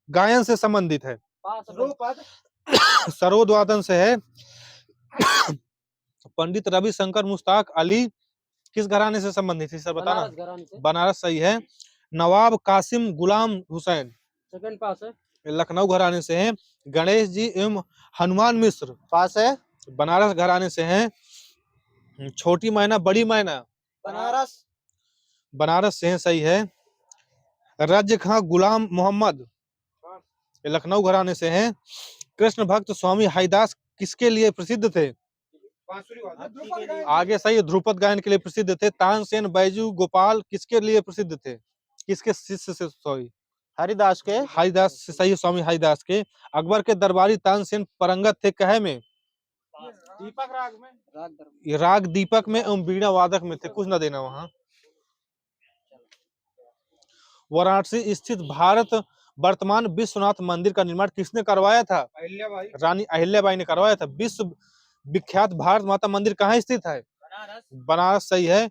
गायन से संबंधित है? सरोद वादन से है। पंडित रविशंकर मुश्ताक अली किस घराने से संबंधित है सर बताना। बनारस घराने से। बनारस सही है। नवाब कासिम गुलाम हुसैन सेकंड पास है। लखनऊ घराने से हैं। गणेश जी एवं हनुमान मिश्र पास है। बनारस घराने से हैं। छोटी मैना बड़ी मैना बनारस। बनारस से हैं सही है। रज खां गुलाम मोहम्मद ये लखनऊ घराने से हैं। कृष्ण भक्त स्वामी हरिदास किसके लिए प्रसिद्ध थे। आगे सही है, ध्रुपद गायन के लिए प्रसिद्ध थे। तानसेन बैजू गोपाल किसके लिए प्रसिद्ध थे, किसके शिष्य से सॉरी हरिदास के। हरिदास से सही है, स्वामी हरिदास के। अकबर के दरबारी तानसेन परंगत थे कहे में, दीपक राग में। ये राग दीपक में एवं बीणा वादक में थे, कुछ ना देना वहां। वाराणसी स्थित भारत वर्तमान विश्वनाथ मंदिर का निर्माण किसने करवाया था। अहिल्याबाई। रानी अहिल्याबाई ने करवाया था। विश्व विख्यात भारत माता मंदिर कहाँ स्थित है। बनारस। बनारस सही है।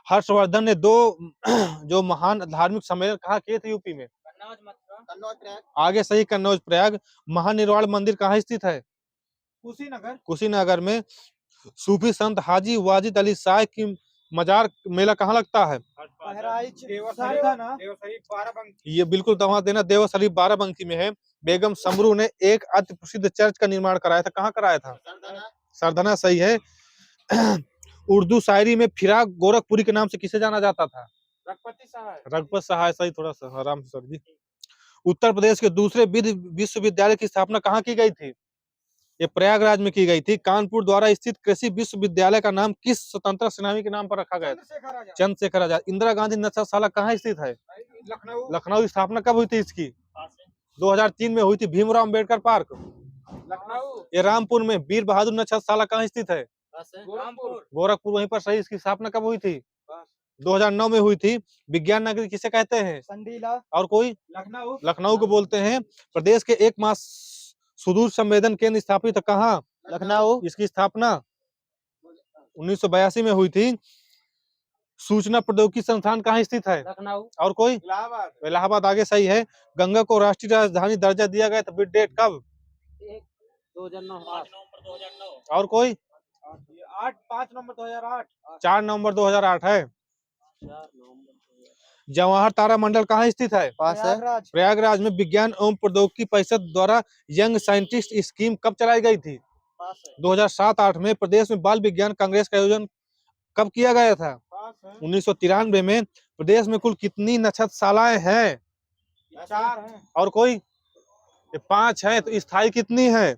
हर्षवर्धन ने दो जो महान धार्मिक सम्मेलन कहाँ किए थे यूपी में। कन्नौज मथुरा। कन्नौज प्रयाग। आगे सही कन्नौज प्रयाग। महानिर्वाण मंदिर कहाँ स्थित है। कुशीनगर। कुशीनगर में। सूफी संत हाजी वाजिद अली शाह की मजार मेला कहाँ लगता है। बहराइच। देवसरी बाराबंकी। ये बिल्कुल दवा देना, देवा शरीफ बाराबंकी में है। बेगम समरू ने एक अति प्रसिद्ध चर्च का निर्माण कराया था, कहाँ कराया था। सरदना सही है। उर्दू शायरी में फिराक गोरखपुरी के नाम से किसे जाना जाता था। रघुपति सहाय। रघुपत सहाय सही, थोड़ा सा आराम से सर जी। उत्तर प्रदेश के दूसरे विश्वविद्यालय की स्थापना कहाँ की गई थी। ये प्रयागराज में की गई थी। कानपुर द्वारा स्थित कृषि विश्वविद्यालय का नाम किस स्वतंत्रता सेनानी के नाम पर रखा गया था। चंद्रशेखर आजाद। इंदिरा गांधी नशाशाला कहाँ स्थित है। लखनऊ। लखनऊ की स्थापना कब हुई थी इसकी। पास है। 2003 में हुई थी। भीमराव अम्बेडकर पार्क लखनऊ। ये रामपुर में। वीर बहादुर नशाशाला कहाँ स्थित है। पास है। गोरखपुर। गोरखपुर वहीं पर सही। इसकी स्थापना कब हुई थी। 2009 में हुई थी। विज्ञान नगरी किसे कहते हैं। संडीला। और कोई लखनऊ। लखनऊ को बोलते हैं। प्रदेश के एकमात्र सुदूर संवेदन केंद्र स्थापित कहाँ। लखनऊ। इसकी स्थापना 1982 में हुई थी। सूचना प्रौद्योगिकी संस्थान कहाँ स्थित है। लखनऊ। और कोई इलाहाबाद। इलाहाबाद आगे सही है। गंगा को राष्ट्रीय राजधानी दर्जा दिया गया था, बिट डेट कब। 2009। 5 नवंबर 2009। और कोई 5 नवंबर 2008। 4 नवंबर 2008 है। 4 नवंबर। जवाहर तारा मंडल कहाँ स्थित है। पास है। प्रयागराज में। विज्ञान एवं प्रौद्योगिकी परिषद द्वारा यंग साइंटिस्ट स्कीम कब चलाई गई थी। पास है। 2007-8 में। प्रदेश में बाल विज्ञान कांग्रेस का आयोजन कब किया गया था। पास है। 1993 में। प्रदेश में कुल कितनी नक्षत्रशालाएं हैं। 4 है। और कोई 5 है। तो स्थायी कितनी है।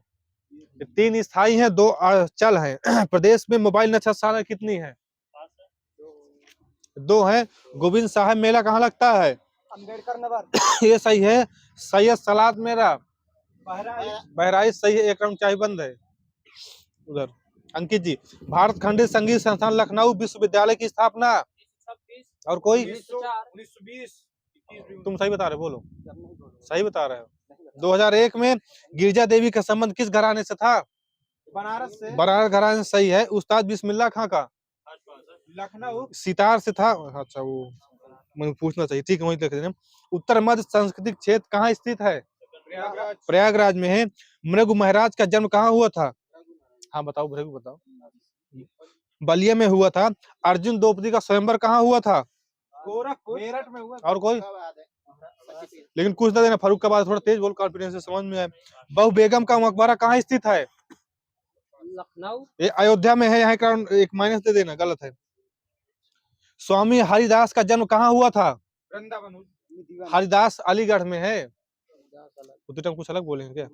3 स्थायी हैं, 2 अचल हैं। प्रदेश में मोबाइल नक्षत्रशाला कितनी है। पास है। 2 है। गोविंद साहब मेला कहाँ लगता है। अम्बेडकर नगर। ये सही है। सैयद सलाद मेरा बहराइच। बहराइच सही है। एक राउंड चाय बंद है उधर। अंकित जी। भारत खंडित संगीत संस्थान लखनऊ विश्वविद्यालय की स्थापना। 1926। और कोई 1920। तुम सही बता रहे हो, बोलो सही बता रहे हो। 2001 में गिरिजा देवी का संबंध किस घराने से था। बनारस से। बनारस घराने से सही है। उस्ताद बिस्मिल्लाह खां का लखनऊ। सितार से था। अच्छा वो मुझे पूछना चाहिए, ठीक है वही लिख देना। उत्तर मध्य सांस्कृतिक क्षेत्र कहाँ स्थित है। प्रयागराज। प्रयागराज में है। भृगु महाराज का जन्म कहाँ हुआ था। हाँ बताओ, भृगु बताओ। बलिया में हुआ था। अर्जुन द्रौपदी का स्वयंवर कहाँ हुआ था। गोरखपुर। मेरठ में हुआ। और कोई लेकिन कुछ ना देना। फर्रुखाबाद थोड़ा तेज बोल, कॉन्फिडेंस से समझ में आए। बहु बेगम का मकबरा कहाँ स्थित है। लखनऊ। ये अयोध्या में है। यहाँ का एक माइनस दे देना, गलत है। स्वामी हरिदास का जन्म कहाँ हुआ था। वृंदावन। हरिदास अलीगढ़ में है। उतने टाइम कुछ अलग बोलेंगे क्या।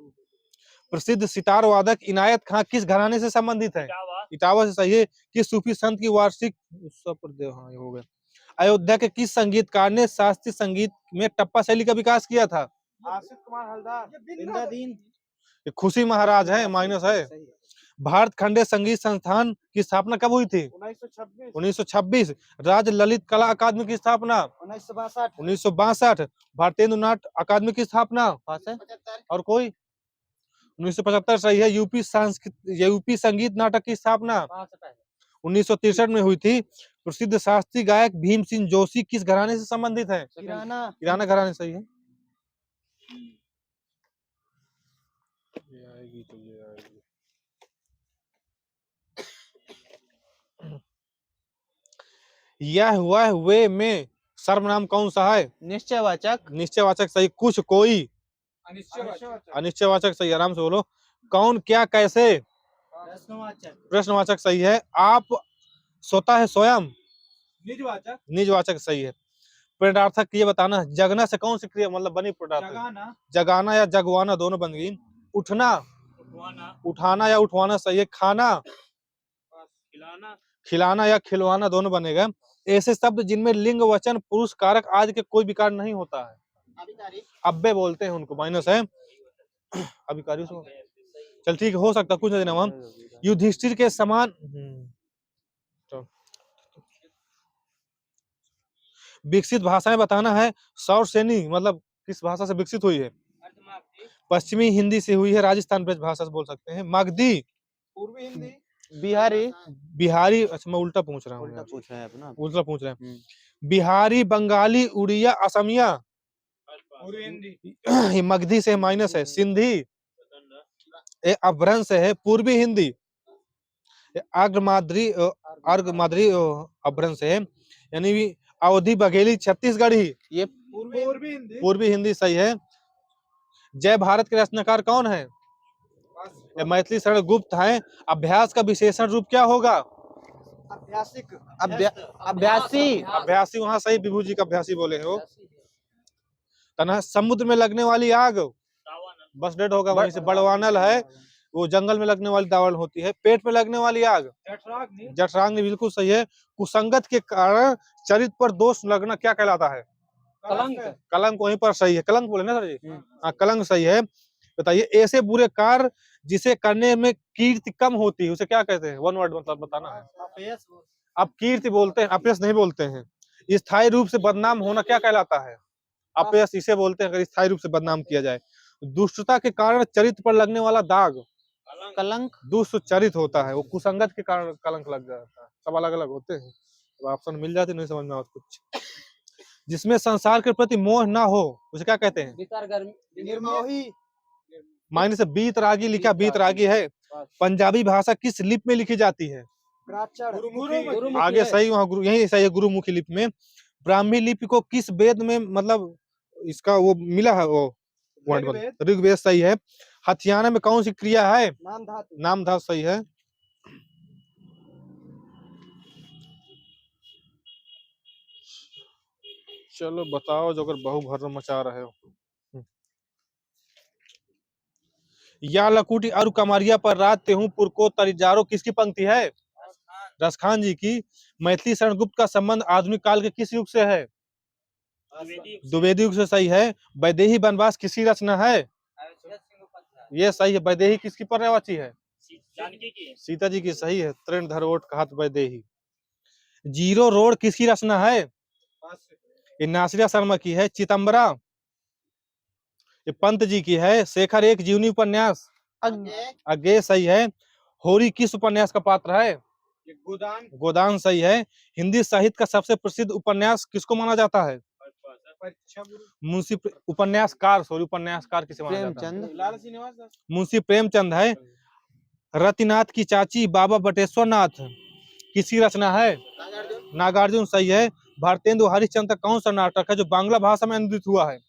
प्रसिद्ध सितार वादक इनायत खां किस घराने से संबंधित है। इटावा। इटावा से सही है। किस सूफी संत की वार्षिक उत्सव पर हाँ ये हो गया। अयोध्या के किस संगीतकार ने शास्त्रीय संगीत में टप्पा शैली का विकास किया था। आशिक कुमार हलदार। जिंदादीन। ये खुशी महाराज है, माइनस है। भारत खंडे संगीत संस्थान की स्थापना कब हुई थी। 1926। 1926। राज्य ललित कला अकादमी की स्थापना 1962। 1962। भारतेंदु नाट्य अकादमी की स्थापना। और कोई 1975 सही है। यूपी संगीत नाटक की स्थापना 1963 में हुई थी। प्रसिद्ध शास्त्रीय गायक भीम सिंह जोशी किस घराने से संबंधित है। किराना घराने सही है। ये आएगी तो ये आएगी। यह वह वे में सर्वनाम कौन सा है? निश्चयवाचक। निश्चयवाचक सही। कुछ कोई अनिश्चयवाचक सही। आराम से बोलो। कौन क्या कैसे प्रश्नवाचक सही है। आप सोता है स्वयं निजवाचक सही है। प्रेरणार्थक ये बताना जगना से कौन सी क्रिया मतलब बनी प्रेरणार्थक? जगाना या जगवाना दोनों बन गई। उठना उठाना या उठवाना सही है। खाना खिलाना या खिलवाना दोनों बनेगा। ऐसे शब्द जिनमें लिंग वचन पुरुष कारक आदि के कोई विकार नहीं होता है अब्बे बोलते हैं उनको। माइनस है अभिकारी से। चल ठीक है, हो सकता कुछ नहीं नाम। युधिष्ठिर के समान विकसित भाषाएं बताना है। सौरसेनी मतलब किस भाषा से विकसित हुई है? पश्चिमी हिंदी से हुई है। राजस्थान ब्रज भाषा से बोल सकते हैं। मगधी पूर्वी हिंदी बिहारी। अच्छा मैं उल्टा पूछ रहा हूँ। उल्टा पूछ रहा है अपना। उल्टा पूछ रहे हैं। बिहारी बंगाली उड़िया असमिया पूर्वी हिंदी ये मगधी से माइनस है। सिंधी ये अपभ्रंश है। पूर्वी हिंदी अर्घमाद्री अपभ्रंश है। यानी अवधी बघेली छत्तीसगढ़ी ये पूर्वी हिंदी सही है। जय भारत के रचनाकार कौन है? मैथिली शरण गुप्त है। अभ्यास का विशेषण रूप क्या होगा? अभ्यासी वहां सही। विभू जी का अभ्यासी बोले हो। समुद्र में लगने वाली आग बस डेड होगा वहीं से। बड़वानल है वो जंगल में लगने वाली दावल होती है। पेट में लगने वाली आग जठराग्नि बिल्कुल सही है। कुसंगत के कारण चरित्र पर दोष लगना क्या कहलाता है? कलंक वहीं पर सही है। कलंक बोले ना सर जी? हाँ कलंक सही है। बताइए ऐसे बुरे कार्य जिसे करने में कीर्ति कम होती है उसे क्या कहते हैं? वन वर्ड मतलब बताना है। अब कीर्ति बोलते हैं, अपयश नहीं बोलते हैं। स्थायी रूप से बदनाम होना क्या कहलाता है? अपयश इसे बोलते हैं अगर स्थायी रूप से बदनाम किया जाए। दुष्टता के कारण चरित्र पर लगने वाला दाग कलंक। दुष्चरित होता है। वो कुसंगत के कारण कलंक लग जाता है। सब अलग अलग होते हैं। तो ऑप्शन मिल जाते नहीं समझ में आता कुछ। जिसमें संसार के प्रति मोह ना हो उसे क्या कहते हैं? मायने से बीतरागी लिखा। बीतरागी है। पंजाबी भाषा किस लिपि में लिखी जाती है? आगे सही वहाँ गुरु यही सही है। गुरुमुखी लिपि में। ब्राह्मी लिपि को किस वेद में मतलब इसका वो मिला है? वो ऋग्वेद सही है। हथियाना में कौन सी क्रिया है? नाम धातु सही है। चलो बताओ जो अगर बहुभर्म मचा रहे हो। या लकुटी अरु कमरिया पर रात तेहू पुरको तरिजारो किसकी पंक्ति है? रसखान जी की। मैथिली शरण गुप्त का संबंध आधुनिक काल के किस युग से है? द्विवेदी युग से सही है। वैदेही वनवास किसकी रचना है? ये सही है। वैदेही किसकी पर्यायवाची है? सीता जी की सही है। तृण धरोट कहत वैदेही। जीरो रोड किसकी रचना है? ये नासिरा शर्मा की है। चितंबरा ये पंत जी की है। शेखर एक जीवनी उपन्यास अज्ञे सही है। होरी किस उपन्यास का पात्र है? गोदान सही है। हिंदी साहित्य का सबसे प्रसिद्ध उपन्यास किसको माना जाता है? मुंशी उपन्यासकार किसे माना जाता है? मुंशी प्रेमचंद है। रतिनाथ की चाची बाबा बटेश्वर नाथ किसकी रचना है? नागार्जुन सही है। भारतेंदु हरिश्चंद्र का कौन सा नाटक है जो बांग्ला भाषा में अनुदित हुआ है?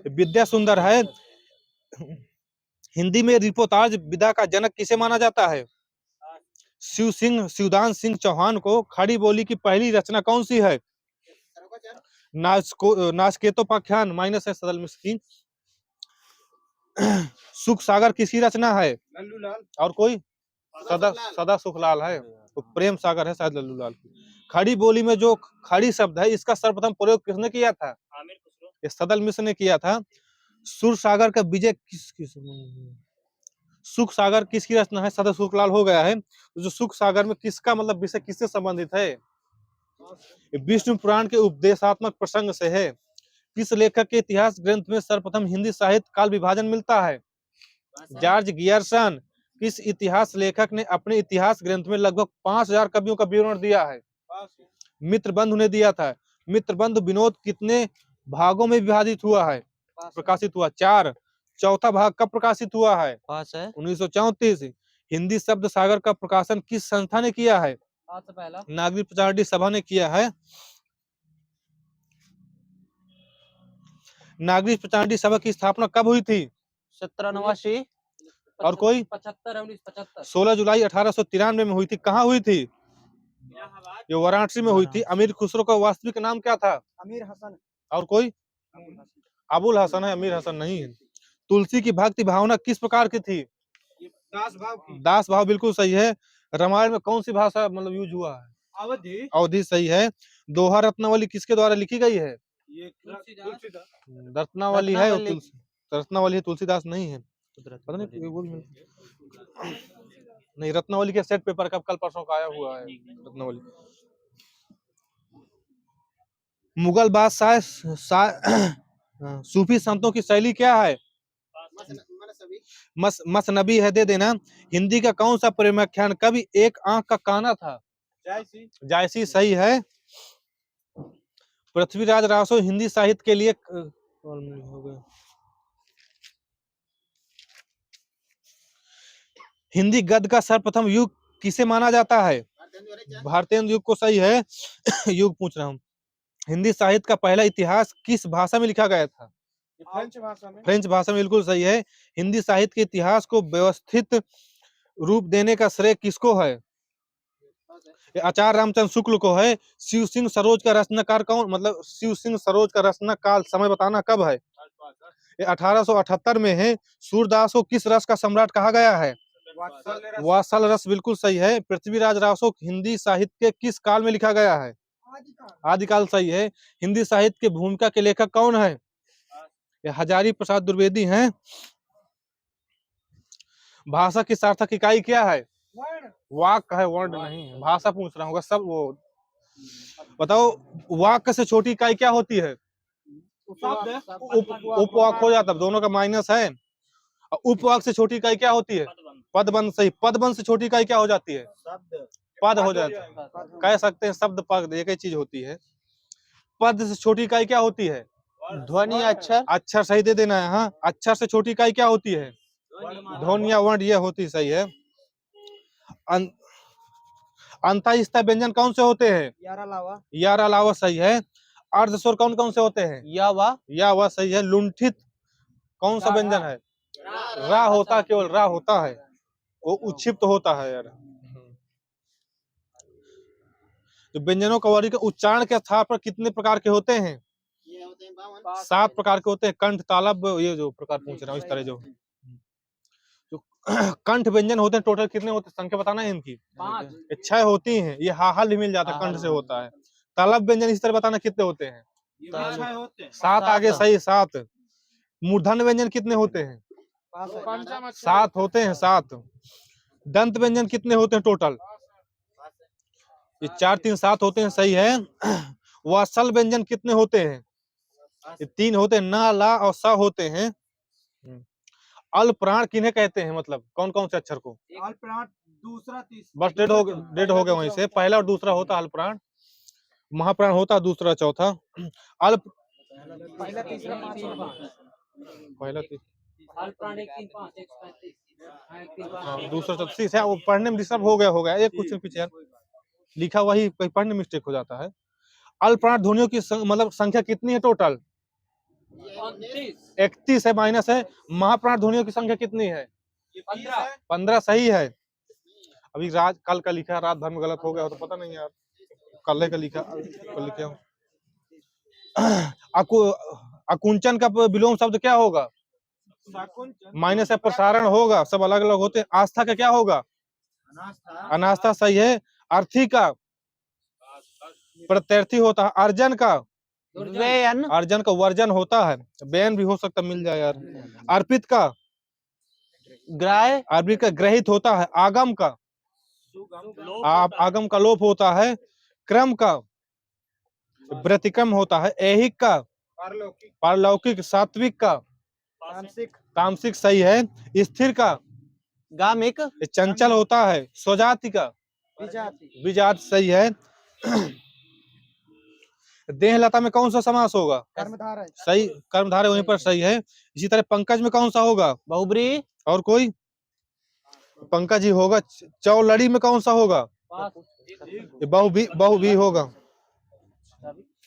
विद्या सुंदर है। हिंदी में रिपोर्टाज विधा का जनक किसे माना जाता है? शिवदान सिंह चौहान को। खड़ी बोली की पहली रचना कौन सी है? नाचकेतोपाख्यान माइनस है सदल मिश्र की। सुख सागर किसकी रचना है? और कोई? सदा सुखलाल है। तो प्रेम सागर है शायद लल्लूलाल की। खड़ी बोली में जो खड़ी शब्द है इसका सर्वप्रथम प्रयोग किसने किया था? ये सदल मिश्र ने किया था। सुर सागर का विजय सुख सागर किसकी रचना है? सदा सुखलाल हो गया है। तो जो सुख सागर में किसका मतलब विषय किससे संबंधित है? विष्णु पुराण के उपदेशात्मक प्रसंग से है। किस लेखक के इतिहास ग्रंथ में सर्वप्रथम हिंदी साहित्य काल विभाजन मिलता है? George Gierson. किस इतिहास लेखक ने अपने इतिहास ग्रंथ में लगभग 5000 कवियों का विवरण दिया है? मित्रबंधु ने दिया था। मित्रबंधु विनोद कितने भागों में विभाजित हुआ है? प्रकाशित हुआ 4। चौथा भाग कब प्रकाशित हुआ है? 1934। हिंदी शब्द सागर का प्रकाशन किस संस्था ने किया है? 5 से पहला नागरिक प्रचार सभा ने किया है। नागरिक प्रचार सभा की स्थापना कब हुई थी? 1789 और कोई? 75 1975 16 जुलाई 1893 में हुई थी। कहाँ हुई थी? ये वाराणसी में हुई थी। अमीर खुसरो का वास्तविक नाम क्या था? अमीर हसन। और कोई? अबुल हसन है, अमीर हसन नहीं है। तुलसी की भक्ति भावना किस प्रकार की थी? दास भाव की। दास भाव बिल्कुल सही है। रामायण में कौन सी भाषा मतलब यूज हुआ है? अवधि। अवधि सही है। दोहा रत्नावली किसके द्वारा लिखी गई है? ये तुलसीदास। रत्नावली है और रत्नावली। रत्नावली है, तुलसीदास नहीं है। पता नहीं नहीं, रत्नावली के सेट पेपर कब कल परसों का आया हुआ है रत्नावली। मुगल बादशाह सूफी संतों की शैली क्या है? मसनबी है, दे देना। हिंदी का कौन सा प्रेमाख्यान कवि एक आंख का काना था? जायसी। जायसी सही है। पृथ्वीराज रासो हिंदी साहित्य के लिए हो गया। हिंदी गद्य का सर्वप्रथम युग किसे माना जाता है? भारतेंदु युग को सही है। युग पूछ रहा हूँ। हिंदी साहित्य का पहला इतिहास किस भाषा में लिखा गया था? फ्रेंच भाषा में। फ्रेंच भाषा में बिल्कुल सही है। हिंदी साहित्य के इतिहास को व्यवस्थित रूप देने का श्रेय किसको है? आचार्य रामचंद्र शुक्ल को है। शिव सिंह सरोज का रचनाकार कौन, मतलब शिव सिंह सरोज का रचना काल समय बताना कब है? 1878 में है। सूरदास को किस रस का सम्राट कहा गया है? वात्सल रस बिल्कुल सही है। पृथ्वीराज रासो हिंदी साहित्य के किस काल में लिखा गया है? आदिकाल सही है। हिंदी साहित्य के भूमिका के लेखक कौन है? हजारी प्रसाद द्विवेदी हैं। भाषा की सार्थक इकाई क्या है? वाक है, वर्ड नहीं है। भाषा पूछ रहा हूँ सब वो बताओ। वाक से छोटी इकाई क्या होती है? उपवाक हो जाता है, दोनों का माइनस है। उपवाक से छोटी इकाई क्या होती है? पदबंध सही। पदबंध से छोटी इकाई क्या हो जाती है? पद हो जाता है। कह सकते हैं शब्द पद एक ही चीज होती है। पद से छोटी इकाई क्या होती है? ध्वनि अक्षर। अक्षर सही दे देना है। हाँ, अक्षर से छोटी इकाई क्या होती है? ध्वनि या वर्ण, ये होती सही है। अंतःस्थ व्यंजन कौन से होते हैं? यार अलावा सही है। अर्ध स्वर कौन कौन से होते हैं? या वा सही है। लुंठित कौन सा व्यंजन है? रा होता, केवल रा होता है, वो उच्छिप्त होता है यार। तो व्यंजनों का वर्ग उच्चारण के आधार पर कितने प्रकार के होते हैं? 7 प्रकार के होते हैं। कंठ, तालब, ये जो प्रकार पूछ रहा हूँ इस तरह जो कंठ व्यंजन होते हैं टोटल कितने होते हैं? संख्या बताना है इनकी। 5 6 होती हैं। ये हाहल ही मिल जाता है, कंठ से होता है। तालब व्यंजन इस तरह बताना कितने होते हैं? 7 आगे सही, 7। मूर्धन्य व्यंजन कितने होते हैं? 7 होते हैं, 7। दंत व्यंजन कितने होते हैं टोटल? ये 4 3 7 होते हैं, सही है। वासल व्यंजन कितने होते हैं? ये 3 होते हैं। ना, ला और सा होते हैं। अल्प प्राण किन्हें कहते हैं, मतलब कौन कौन से अक्षर को? अल्प प्राण दूसरा तीसरा। बस डेड हो गए वहीं से। पहला और दूसरा होता अल्प प्राण, महाप्राण होता दूसरा चौथा। अल्प पहला तीसरा पहला अल्प प्राण 1 3 5 135 दूसरा चौथा ठीक है। वो पढ़ने में डिस्टर्ब हो गया एक कुछ पीछे यार लिखा, वही कहीं पढ़ने में मिस्टेक हो जाता है। अल्प प्राण ध्वनियों की मतलब संख्या कितनी है टोटल? 31 है, माइनस है। महाप्राण ध्वनियों की संख्या कितनी है? 15 सही है। अभी कल का लिखा, रात भर में गलत हो गया तो पता नहीं यार, कल का लिखा कल लिखा। अकुंचन का विलोम शब्द क्या होगा? माइनस है, प्रसारण होगा, सब अलग अलग होते हैं। आस्था का क्या होगा? अनास्था सही है। अर्थी का प्रत्यर्थी होता है। अर्जन का व्ययन। अर्जन का वर्जन होता है। व्ययन भी हो सकता, मिल जाए यार। अर्पित का ग्राह्य। अर्पित का ग्रहित होता है। आगम का आगम का लोप होता है। क्रम का व्यतिक्रम होता है। ऐहिक का पारलौकिक। सात्विक का तामसिक सही है। स्थिर का गामिक। चंचल होता है। स्वजाति का विजाति सही है। देहलता में कौन सा समास होगा? कर्मधारय सही, कर्मधारय वहीं पर सही है। इसी तरह पंकज में कौन सा होगा? बहुब्रीहि। और कोई? पंकज ही होगा। चौलड़ी में कौन सा होगा? ये बहु भी होगा।